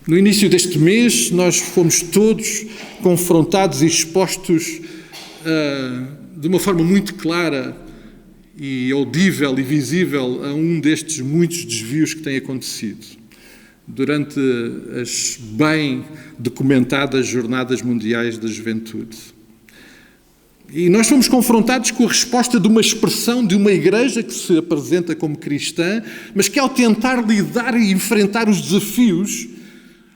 Speaker 1: no início deste mês, nós fomos todos confrontados e expostos de uma forma muito clara e audível e visível a um destes muitos desvios que têm acontecido durante as bem documentadas Jornadas Mundiais da Juventude. E nós fomos confrontados com a resposta de uma expressão de uma igreja que se apresenta como cristã, mas que ao tentar lidar e enfrentar os desafios,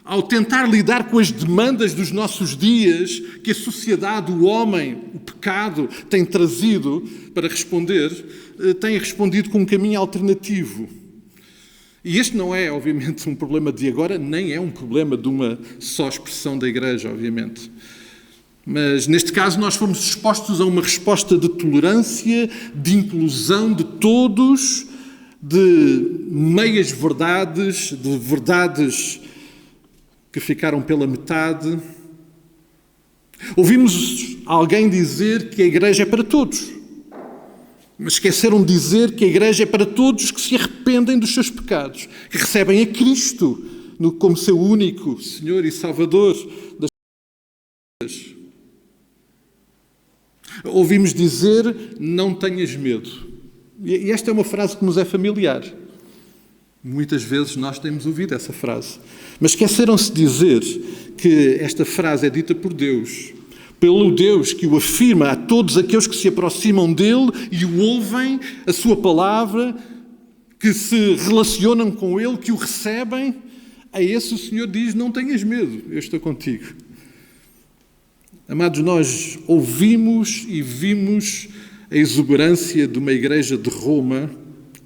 Speaker 1: ao tentar lidar com as demandas dos nossos dias, que a sociedade, o homem, o pecado tem trazido para responder, tem respondido com um caminho alternativo. E este não é, obviamente, um problema de agora, nem é um problema de uma só expressão da igreja, obviamente. Mas, neste caso, nós fomos expostos a uma resposta de tolerância, de inclusão de todos, de meias verdades, de verdades que ficaram pela metade. Ouvimos alguém dizer que a igreja é para todos, mas esqueceram de dizer que a igreja é para todos que se arrependem dos seus pecados, que recebem a Cristo como seu único Senhor e Salvador das vidas. Ouvimos dizer, não tenhas medo. E esta é uma frase que nos é familiar. Muitas vezes nós temos ouvido essa frase. Mas esqueceram-se de dizer que esta frase é dita por Deus. Pelo Deus que o afirma a todos aqueles que se aproximam dele e o ouvem, a sua palavra, que se relacionam com ele, que o recebem. A esse o Senhor diz, não tenhas medo, eu estou contigo. Amados, nós ouvimos e vimos a exuberância de uma igreja de Roma.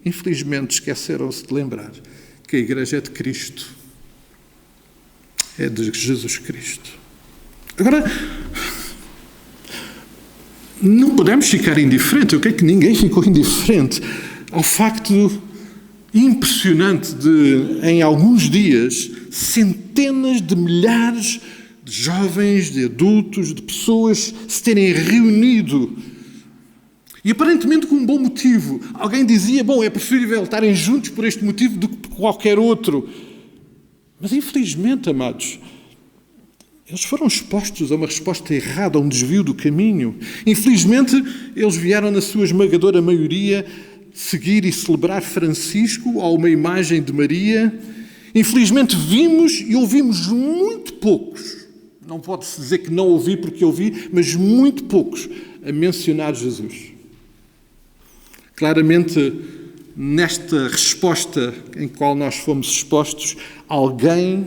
Speaker 1: Infelizmente esqueceram-se de lembrar que a igreja é de Cristo. É de Jesus Cristo. Agora, não podemos ficar indiferentes. Eu creio que ninguém ficou indiferente ao facto impressionante de, em alguns dias, centenas de milhares de jovens, de adultos, de pessoas se terem reunido E aparentemente com um bom motivo. Alguém dizia, bom, é preferível estarem juntos por este motivo do que por qualquer outro. Mas infelizmente, amados, eles foram expostos a uma resposta errada, a um desvio do caminho. Infelizmente, eles vieram na sua esmagadora maioria seguir e celebrar Francisco a uma imagem de Maria. Infelizmente, vimos e ouvimos muito poucos, não pode-se dizer que não ouvi porque ouvi, mas muito poucos a mencionar Jesus. Claramente, nesta resposta em qual nós fomos expostos, alguém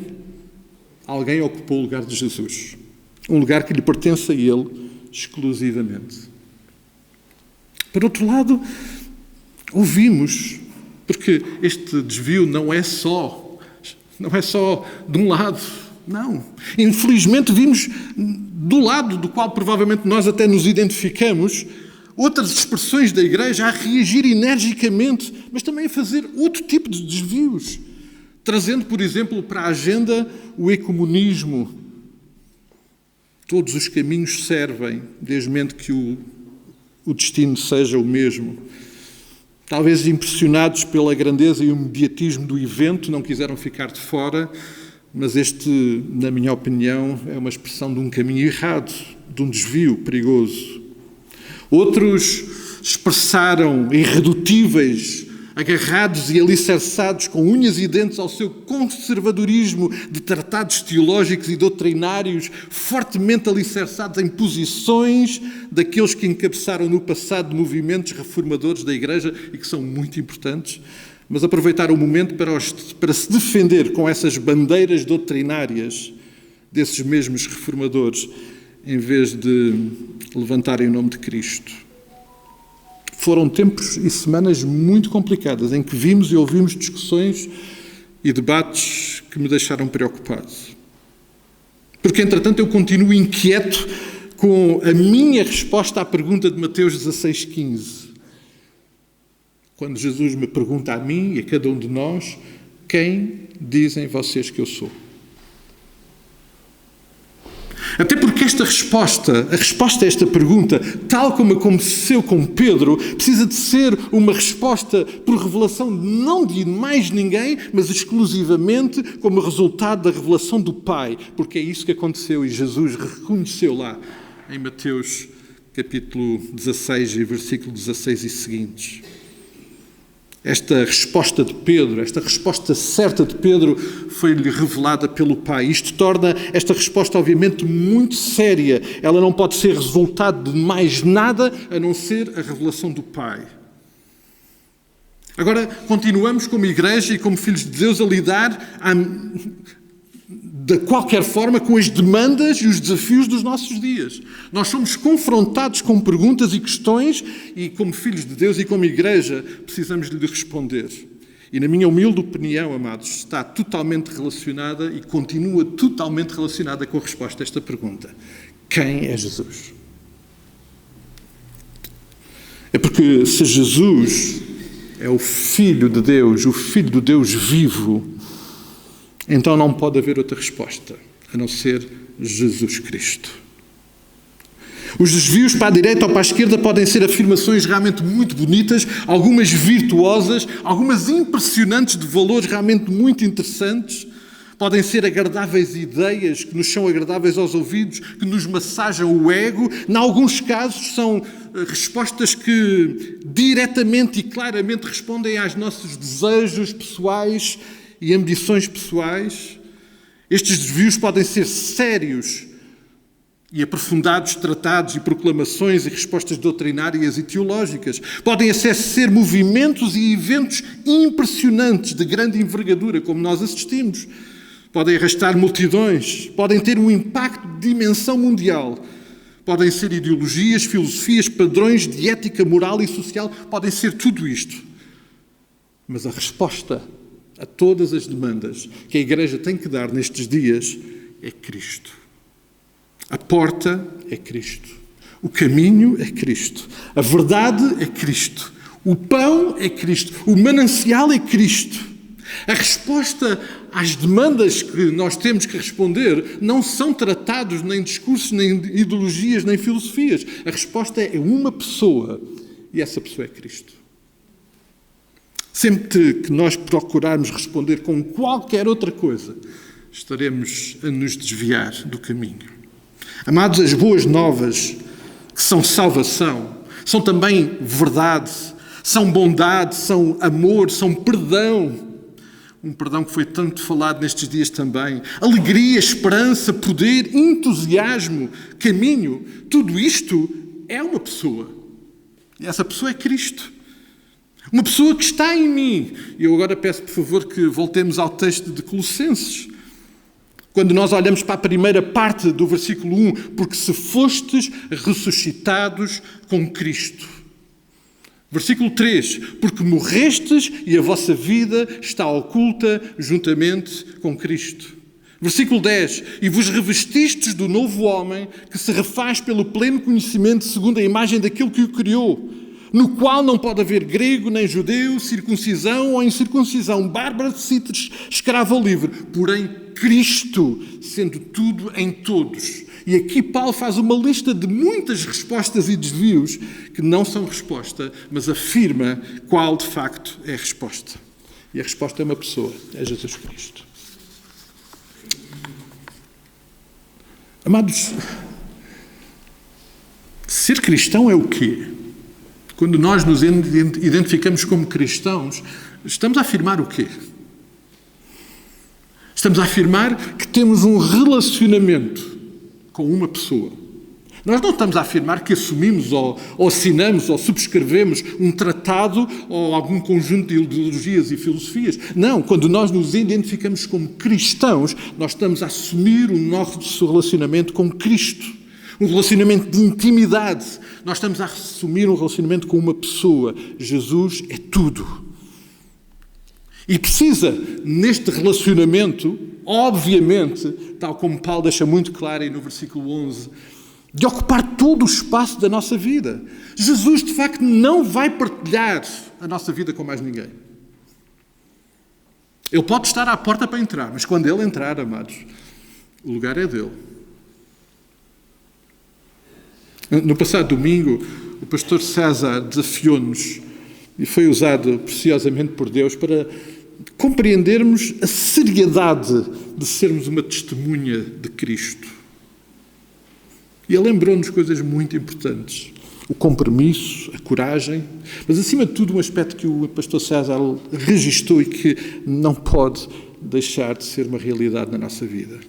Speaker 1: ocupou o lugar de Jesus. Um lugar que lhe pertence a ele exclusivamente. Por outro lado, ouvimos, porque este desvio não é só de um lado, não. Infelizmente vimos do lado do qual provavelmente nós até nos identificamos, outras expressões da Igreja a reagir energicamente, mas também a fazer outro tipo de desvios, trazendo, por exemplo, para a agenda o ecumenismo. Todos os caminhos servem, desde que o destino seja o mesmo. Talvez impressionados pela grandeza e o mediatismo do evento, não quiseram ficar de fora, mas este, na minha opinião, é uma expressão de um caminho errado, de um desvio perigoso. Outros expressaram irredutíveis, agarrados e alicerçados com unhas e dentes ao seu conservadorismo de tratados teológicos e doutrinários, fortemente alicerçados em posições daqueles que encabeçaram no passado movimentos reformadores da Igreja e que são muito importantes, mas aproveitaram o momento para se defender com essas bandeiras doutrinárias desses mesmos reformadores, em vez de levantarem o nome de Cristo. Foram tempos e semanas muito complicadas, em que vimos e ouvimos discussões e debates que me deixaram preocupado. Porque, entretanto, eu continuo inquieto com a minha resposta à pergunta de Mateus 16,15. Quando Jesus me pergunta a mim e a cada um de nós, quem dizem vocês que eu sou? Até porque a resposta a esta pergunta, tal como aconteceu com Pedro, precisa de ser uma resposta por revelação não de mais ninguém, mas exclusivamente como resultado da revelação do Pai, porque é isso que aconteceu e Jesus reconheceu lá em Mateus capítulo 16 e versículo 16 e seguintes. Esta resposta de Pedro, esta resposta certa de Pedro foi-lhe revelada pelo Pai. Isto torna esta resposta, obviamente, muito séria. Ela não pode ser resultado de mais nada a não ser a revelação do Pai. Agora, continuamos como Igreja e como filhos de Deus a lidar de qualquer forma com as demandas e os desafios dos nossos dias. Nós somos confrontados com perguntas e questões e, como filhos de Deus e como Igreja, precisamos lhe responder. E, na minha humilde opinião, amados, está totalmente relacionada e continua totalmente relacionada com a resposta a esta pergunta. Quem é Jesus? É porque se Jesus é o Filho de Deus, o Filho do Deus vivo, então não pode haver outra resposta, a não ser Jesus Cristo. Os desvios para a direita ou para a esquerda podem ser afirmações realmente muito bonitas, algumas virtuosas, algumas impressionantes de valores realmente muito interessantes. Podem ser agradáveis ideias que nos são agradáveis aos ouvidos, que nos massajam o ego. Em alguns casos são respostas que diretamente e claramente respondem aos nossos desejos pessoais e ambições pessoais. Estes desvios podem ser sérios e aprofundados tratados e proclamações e respostas doutrinárias e teológicas. Podem ser movimentos e eventos impressionantes de grande envergadura, como nós assistimos. Podem arrastar multidões, podem ter um impacto de dimensão mundial. Podem ser ideologias, filosofias, padrões de ética moral e social. Podem ser tudo isto. Mas a resposta a todas as demandas que a Igreja tem que dar nestes dias é Cristo. A porta é Cristo. O caminho é Cristo. A verdade é Cristo. O pão é Cristo. O manancial é Cristo. A resposta às demandas que nós temos que responder não são tratados nem discursos, nem ideologias, nem filosofias. A resposta é uma pessoa e essa pessoa é Cristo. Sempre que nós procurarmos responder com qualquer outra coisa, estaremos a nos desviar do caminho. Amados, as boas novas, que são salvação, são também verdade, são bondade, são amor, são perdão. Um perdão que foi tanto falado nestes dias também. Alegria, esperança, poder, entusiasmo, caminho. Tudo isto é uma pessoa. E essa pessoa é Cristo. Uma pessoa que está em mim. E eu agora peço, por favor, que voltemos ao texto de Colossenses. Quando nós olhamos para a primeira parte do versículo 1, porque se fostes ressuscitados com Cristo. Versículo 3, porque morrestes e a vossa vida está oculta juntamente com Cristo. Versículo 10, e vos revestistes do novo homem que se refaz pelo pleno conhecimento segundo a imagem daquele que o criou, no qual não pode haver grego nem judeu, circuncisão ou incircuncisão, bárbaro, cíteres, escravo ou livre, porém Cristo, sendo tudo em todos. E aqui Paulo faz uma lista de muitas respostas e desvios que não são resposta, mas afirma qual de facto é a resposta. E a resposta é uma pessoa, é Jesus Cristo. Amados, ser cristão é o quê? Quando nós nos identificamos como cristãos, estamos a afirmar o quê? Estamos a afirmar que temos um relacionamento com uma pessoa. Nós não estamos a afirmar que assumimos ou assinamos ou subscrevemos um tratado ou algum conjunto de ideologias e filosofias. Não, quando nós nos identificamos como cristãos, nós estamos a assumir o nosso relacionamento com Cristo. Um relacionamento de intimidade. Nós estamos a assumir um relacionamento com uma pessoa. Jesus é tudo. E precisa, neste relacionamento, obviamente, tal como Paulo deixa muito claro aí no versículo 11, de ocupar todo o espaço da nossa vida. Jesus, de facto, não vai partilhar a nossa vida com mais ninguém. Ele pode estar à porta para entrar, mas quando ele entrar, amados, o lugar é dele. No passado domingo, o pastor César desafiou-nos e foi usado preciosamente por Deus para compreendermos a seriedade de sermos uma testemunha de Cristo. E ele lembrou-nos coisas muito importantes. O compromisso, a coragem, mas acima de tudo um aspecto que o pastor César registou e que não pode deixar de ser uma realidade na nossa vida.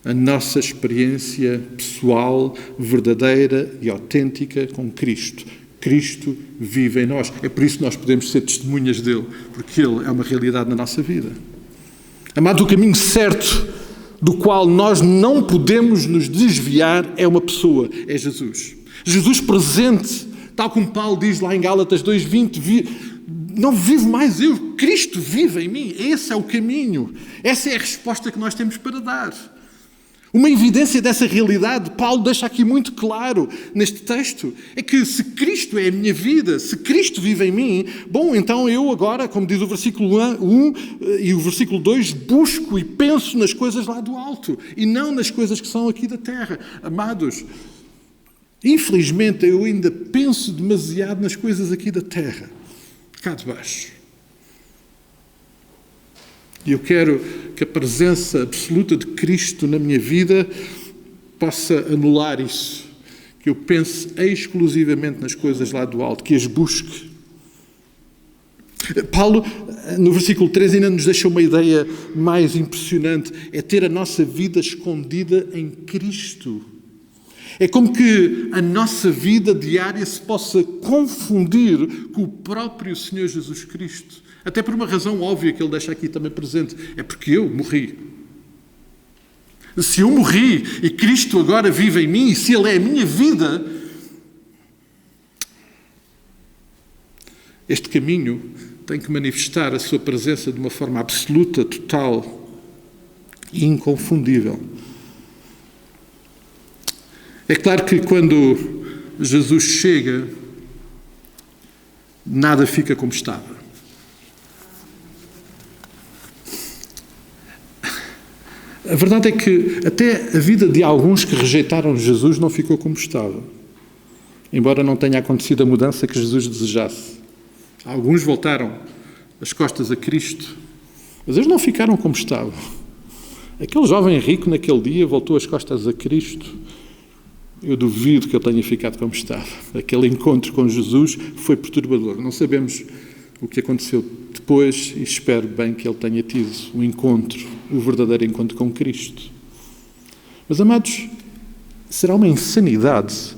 Speaker 1: A nossa experiência pessoal, verdadeira e autêntica com Cristo. Cristo vive em nós. É por isso que nós podemos ser testemunhas dele, porque ele é uma realidade na nossa vida. Amado, o caminho certo do qual nós não podemos nos desviar é uma pessoa, é Jesus. Jesus presente, tal como Paulo diz lá em Gálatas 2:20, não vivo mais eu, Cristo vive em mim. Esse é o caminho. Essa é a resposta que nós temos para dar. Uma evidência dessa realidade, Paulo deixa aqui muito claro neste texto, é que se Cristo é a minha vida, se Cristo vive em mim, bom, então eu agora, como diz o versículo 1 e o versículo 2, busco e penso nas coisas lá do alto e não nas coisas que são aqui da terra. Amados, infelizmente eu ainda penso demasiado nas coisas aqui da terra, cá de baixo. E eu quero que a presença absoluta de Cristo na minha vida possa anular isso. Que eu pense exclusivamente nas coisas lá do alto, que as busque. Paulo, no versículo 3, ainda nos deixa uma ideia mais impressionante. É ter a nossa vida escondida em Cristo. É como que a nossa vida diária se possa confundir com o próprio Senhor Jesus Cristo. Até por uma razão óbvia que ele deixa aqui também presente. É porque eu morri. Se eu morri e Cristo agora vive em mim, e se Ele é a minha vida, este caminho tem que manifestar a sua presença de uma forma absoluta, total e inconfundível. É claro que quando Jesus chega, nada fica como estava. A verdade é que até a vida de alguns que rejeitaram Jesus não ficou como estava. embora não tenha acontecido a mudança que Jesus desejasse. Alguns voltaram as costas a Cristo, mas eles não ficaram como estavam. Aquele jovem rico naquele dia voltou as costas a Cristo. Eu duvido que ele tenha ficado como estava. Aquele encontro com Jesus foi perturbador. Não sabemos o que aconteceu depois e espero bem que ele tenha tido um encontro, o verdadeiro encontro com Cristo. Mas, amados, será uma insanidade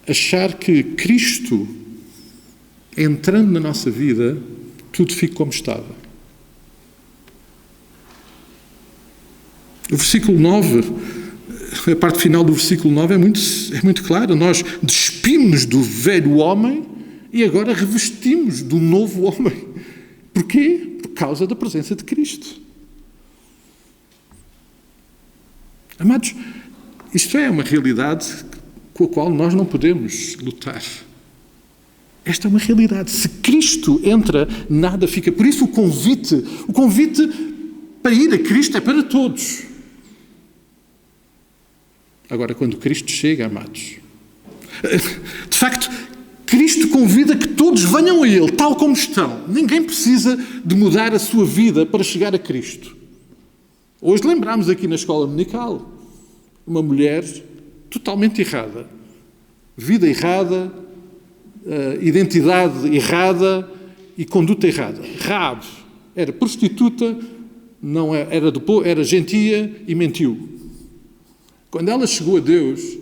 Speaker 1: achar que Cristo, entrando na nossa vida, tudo fica como estava. O versículo 9, a parte final do versículo 9 é muito clara. Nós despimos-nos do velho homem e agora revestimos do novo homem. Porquê? Por causa da presença de Cristo. Amados, isto é uma realidade com a qual nós não podemos lutar. Esta é uma realidade. Se Cristo entra, nada fica. Por isso o convite para ir a Cristo é para todos. Agora, quando Cristo chega, amados, de facto, Cristo convida que todos venham a Ele, tal como estão. Ninguém precisa de mudar a sua vida para chegar a Cristo. Hoje lembramos aqui na escola dominical uma mulher totalmente errada. Vida errada, identidade errada e conduta errada. Raabe era prostituta, era gentia e mentiu. Quando ela chegou a Deus,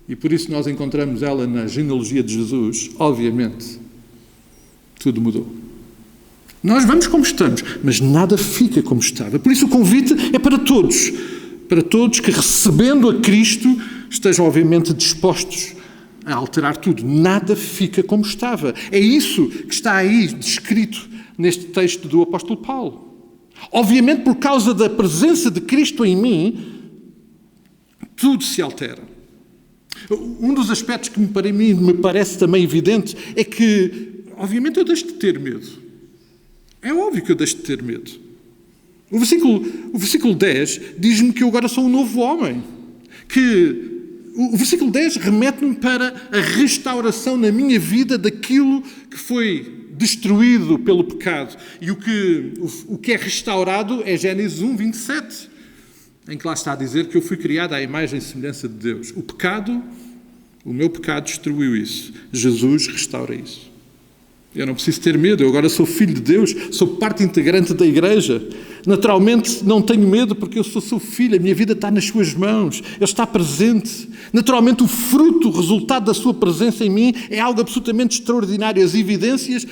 Speaker 1: e por isso nós encontramos ela na genealogia de Jesus, obviamente, tudo mudou. Nós vamos como estamos, mas nada fica como estava. Por isso o convite é para todos que recebendo a Cristo estejam obviamente dispostos a alterar tudo. Nada fica como estava. É isso que está aí descrito neste texto do apóstolo Paulo. Obviamente, por causa da presença de Cristo em mim, tudo se altera. Um dos aspectos que para mim me parece também evidente é que, obviamente, eu deixo de ter medo. É óbvio que eu deixo de ter medo. O versículo 10 diz-me que eu agora sou um novo homem. O versículo 10 remete-me para a restauração na minha vida daquilo que foi destruído pelo pecado. E o que é restaurado é Gênesis 1, 27. Em que lá está a dizer que eu fui criado à imagem e semelhança de Deus. O meu pecado destruiu isso. Jesus restaura isso. Eu não preciso ter medo, eu agora sou filho de Deus, sou parte integrante da igreja. Naturalmente não tenho medo porque eu sou seu filho, a minha vida está nas suas mãos, Ele está presente. Naturalmente o fruto, o resultado da sua presença em mim é algo absolutamente extraordinário. As evidências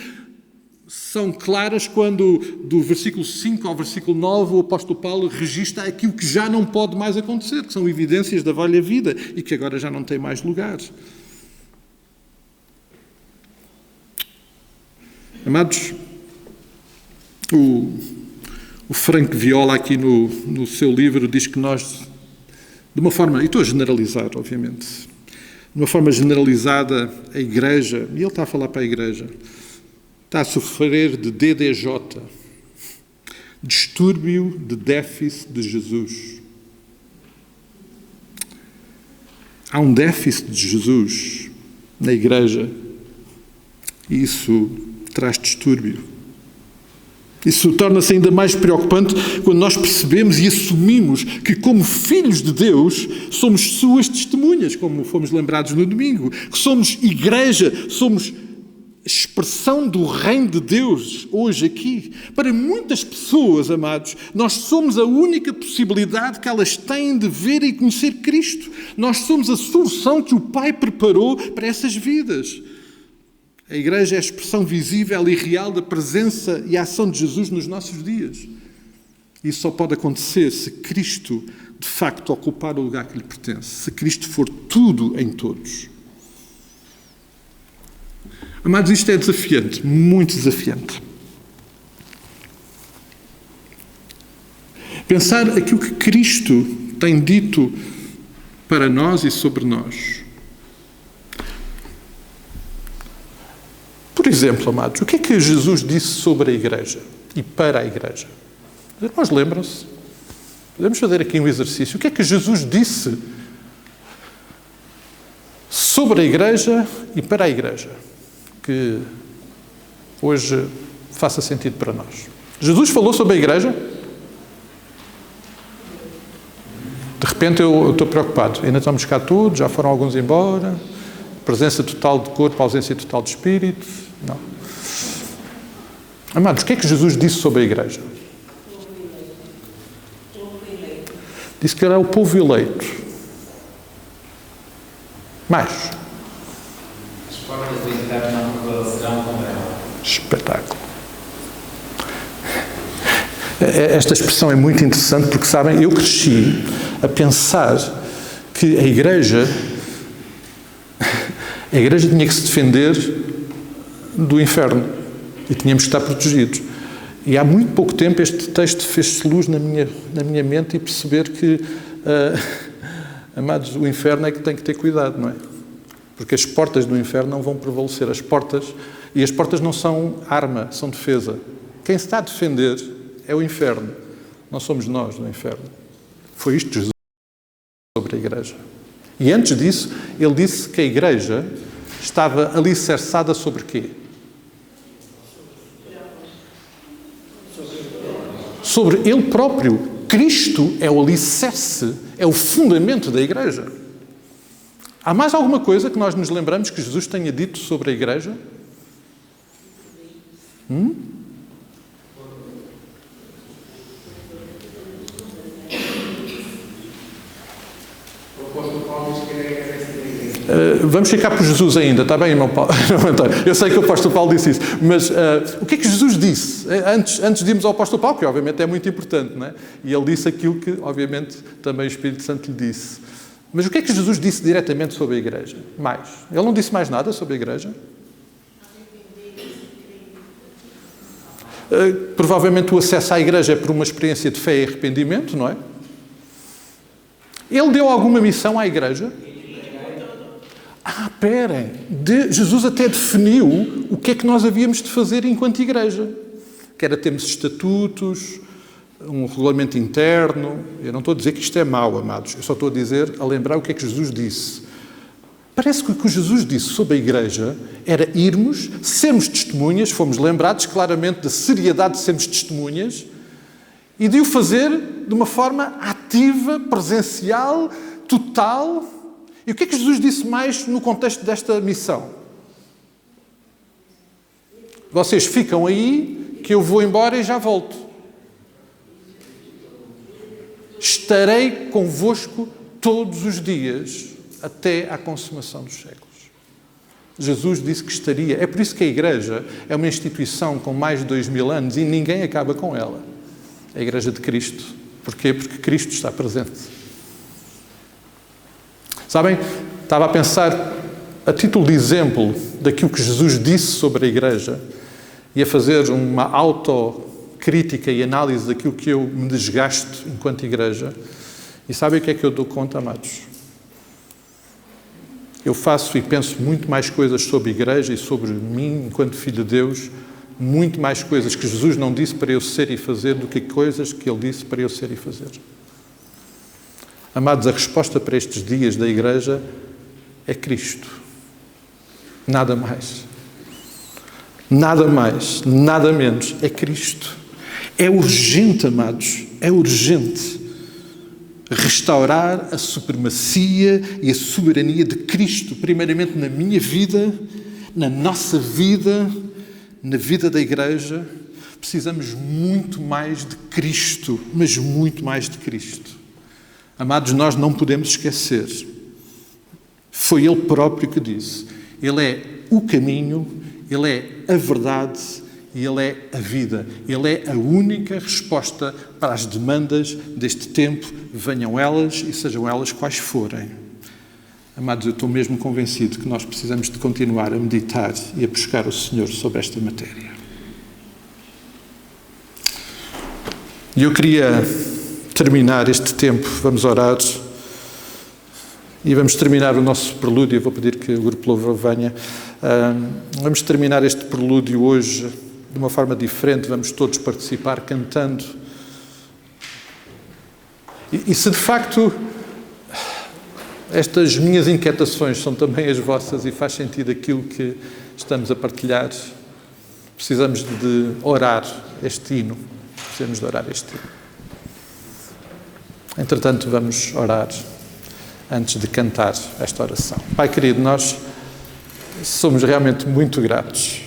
Speaker 1: são claras quando, do versículo 5 ao versículo 9, o apóstolo Paulo registra aquilo que já não pode mais acontecer, que são evidências da velha vida e que agora já não tem mais lugar. Amados, o Frank Viola aqui no seu livro diz que nós, de uma forma, e estou a generalizar, obviamente, de uma forma generalizada, a Igreja, e ele está a falar para a Igreja, está a sofrer de DDJ, distúrbio de déficit de Jesus. Há um déficit de Jesus na Igreja e isso traz distúrbio. Isso torna-se ainda mais preocupante quando nós percebemos e assumimos que, como filhos de Deus, somos suas testemunhas, como fomos lembrados no domingo, que somos igreja, somos expressão do reino de Deus hoje aqui. Para muitas pessoas, amados, nós somos a única possibilidade que elas têm de ver e conhecer Cristo. Nós somos a solução que o Pai preparou para essas vidas. A Igreja é a expressão visível e real da presença e ação de Jesus nos nossos dias. Isso só pode acontecer se Cristo, de facto, ocupar o lugar que lhe pertence. Se Cristo for tudo em todos. Amados, isto é desafiante, muito desafiante. Pensar aquilo que Cristo tem dito para nós e sobre nós. Por exemplo, amados, o que é que Jesus disse sobre a Igreja e para a Igreja? Os irmãos lembram-se? Podemos fazer aqui um exercício. O que é que Jesus disse sobre a Igreja e para a Igreja, que hoje faça sentido para nós. Jesus falou sobre a Igreja? De repente eu estou preocupado. Ainda estamos cá todos, já foram alguns embora. Presença total de corpo, ausência total de espírito. Não. Amados, o que é que Jesus disse sobre a Igreja? Disse que era o povo eleito. Mais.
Speaker 2: As portas do inferno não prevalecerão contra ela.
Speaker 1: Espetáculo. Esta expressão é muito interessante porque, sabem, eu cresci a pensar que a Igreja tinha que se defender do inferno e tínhamos que estar protegidos. E há muito pouco tempo este texto fez-se luz na minha mente e perceber que, amados, o inferno é que tem que ter cuidado, não é? Porque as portas do inferno não vão prevalecer. As portas não são arma, são defesa. Quem se está a defender é o inferno. Não somos nós no inferno. Foi isto que Jesus disse sobre a Igreja. E antes disso, ele disse que a Igreja estava alicerçada sobre quê? Sobre ele próprio. Cristo é o alicerce, é o fundamento da Igreja. Há mais alguma coisa que nós nos lembramos que Jesus tenha dito sobre a Igreja? Vamos ficar por Jesus ainda, está bem, irmão Paulo? Eu sei que o apóstolo Paulo disse isso, mas o que é que Jesus disse? Antes de irmos ao apóstolo Paulo, que obviamente é muito importante, não é? E ele disse aquilo que, obviamente, também o Espírito Santo lhe disse. Mas o que é que Jesus disse diretamente sobre a Igreja? Mais. Ele não disse mais nada sobre a Igreja? Provavelmente o acesso à Igreja é por uma experiência de fé e arrependimento, não é? Ele deu alguma missão à Igreja? Esperem. Jesus até definiu o que é que nós havíamos de fazer enquanto Igreja. Que era termos estatutos, um regulamento interno. Eu não estou a dizer que isto é mau, amados. Eu só estou a lembrar o que é que Jesus disse. Parece que o que Jesus disse sobre a Igreja era irmos, sermos testemunhas, fomos lembrados claramente da seriedade de sermos testemunhas e de o fazer de uma forma ativa, presencial, total. E o que é que Jesus disse mais no contexto desta missão? Vocês ficam aí, que eu vou embora e já volto. Estarei convosco todos os dias, até à consumação dos séculos. Jesus disse que estaria. É por isso que a Igreja é uma instituição com mais de 2000 anos e ninguém acaba com ela. A Igreja de Cristo. Porquê? Porque Cristo está presente. Sabem, estava a pensar, a título de exemplo daquilo que Jesus disse sobre a Igreja e a fazer uma autocrítica e análise daquilo que eu me desgasto enquanto Igreja. E sabem o que é que eu dou conta, amados? Eu faço e penso muito mais coisas sobre a Igreja e sobre mim, enquanto filho de Deus, muito mais coisas que Jesus não disse para eu ser e fazer do que coisas que Ele disse para eu ser e fazer. Amados, a resposta para estes dias da Igreja é Cristo. Nada mais. Nada mais, nada menos. É Cristo. É urgente, amados, é urgente restaurar a supremacia e a soberania de Cristo, primeiramente na minha vida, na nossa vida, na vida da Igreja. Precisamos muito mais de Cristo, mas muito mais de Cristo. Amados, nós não podemos esquecer. Foi Ele próprio que disse. Ele é o caminho, Ele é a verdade e Ele é a vida. Ele é a única resposta para as demandas deste tempo, venham elas e sejam elas quais forem. Amados, eu estou mesmo convencido que nós precisamos de continuar a meditar e a buscar o Senhor sobre esta matéria. E eu queria terminar este tempo, vamos orar e vamos terminar o nosso prelúdio. Eu vou pedir que o grupo louvor venha. Vamos terminar este prelúdio hoje de uma forma diferente, vamos todos participar cantando. E se de facto estas minhas inquietações são também as vossas e faz sentido aquilo que estamos a partilhar. Precisamos de orar este hino. Precisamos de orar este hino. Entretanto, vamos orar antes de cantar esta oração. Pai querido, nós somos realmente muito gratos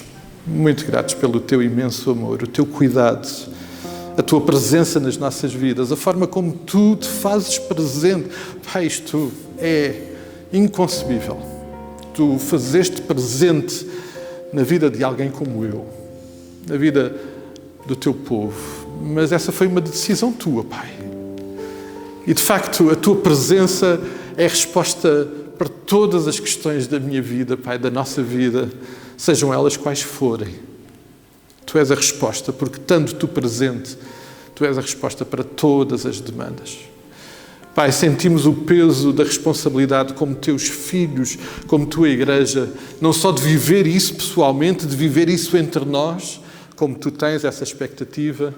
Speaker 1: pelo teu imenso amor, o teu cuidado, a tua presença nas nossas vidas, a forma como tu te fazes presente. Pai, isto é inconcebível. Tu fazeste presente na vida de alguém como eu, na vida do teu povo. Mas essa foi uma decisão tua, Pai. E, de facto, a tua presença é a resposta para todas as questões da minha vida, Pai, da nossa vida, sejam elas quais forem. Tu és a resposta, porque estando tu presente, tu és a resposta para todas as demandas. Pai, sentimos o peso da responsabilidade como teus filhos, como tua igreja, não só de viver isso pessoalmente, de viver isso entre nós, como tu tens essa expectativa,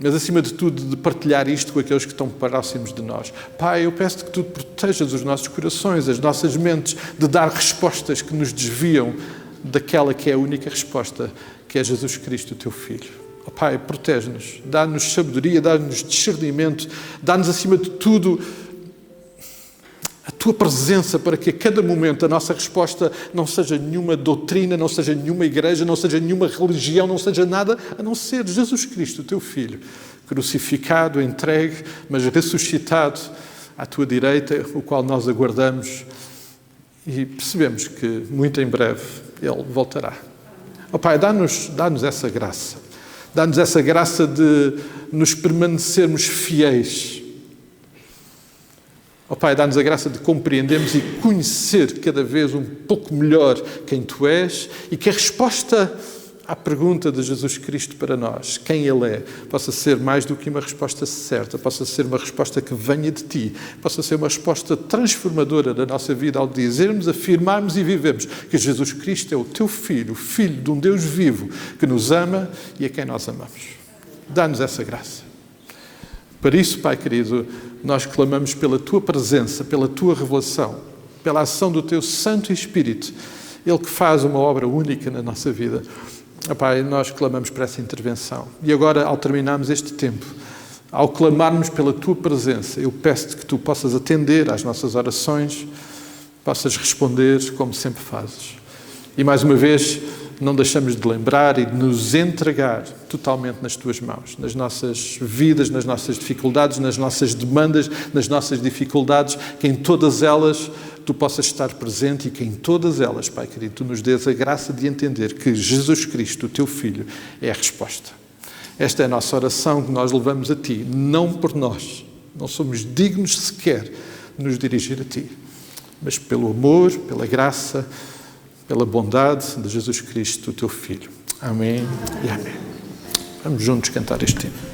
Speaker 1: mas acima de tudo de partilhar isto com aqueles que estão próximos de nós. Pai, eu peço-te que tu protejas os nossos corações, as nossas mentes, de dar respostas que nos desviam daquela que é a única resposta, que é Jesus Cristo, o teu Filho. Oh, Pai, protege-nos, dá-nos sabedoria, dá-nos discernimento, dá-nos acima de tudo a tua presença para que a cada momento a nossa resposta não seja nenhuma doutrina, não seja nenhuma igreja, não seja nenhuma religião, não seja nada a não ser Jesus Cristo, o teu Filho, crucificado, entregue, mas ressuscitado à tua direita, o qual nós aguardamos e percebemos que muito em breve Ele voltará. Oh, Pai, dá-nos essa graça. Dá-nos essa graça de nos permanecermos fiéis. Oh, Pai, dá-nos a graça de compreendermos e conhecer cada vez um pouco melhor quem Tu és e que a resposta à pergunta de Jesus Cristo para nós, quem Ele é, possa ser mais do que uma resposta certa, possa ser uma resposta que venha de Ti, possa ser uma resposta transformadora da nossa vida ao dizermos, afirmarmos e vivemos que Jesus Cristo é o Teu Filho, o Filho de um Deus vivo que nos ama e a quem nós amamos. Dá-nos essa graça. Para isso, Pai querido, nós clamamos pela Tua presença, pela Tua revelação, pela ação do Teu Santo Espírito, Ele que faz uma obra única na nossa vida. Pai, nós clamamos por essa intervenção. E agora, ao terminarmos este tempo, ao clamarmos pela Tua presença, eu peço-te que Tu possas atender às nossas orações, possas responder como sempre fazes. E mais uma vez, não deixamos de lembrar e de nos entregar totalmente nas Tuas mãos, nas nossas vidas, nas nossas dificuldades, nas nossas demandas, nas nossas dificuldades, que em todas elas Tu possas estar presente e que em todas elas, Pai querido, Tu nos dês a graça de entender que Jesus Cristo, o Teu Filho, é a resposta. Esta é a nossa oração que nós levamos a Ti, não por nós. Não somos dignos sequer de nos dirigir a Ti, mas pelo amor, pela graça, pela bondade de Jesus Cristo, o Teu Filho. Amém e amém. Vamos juntos cantar este hino.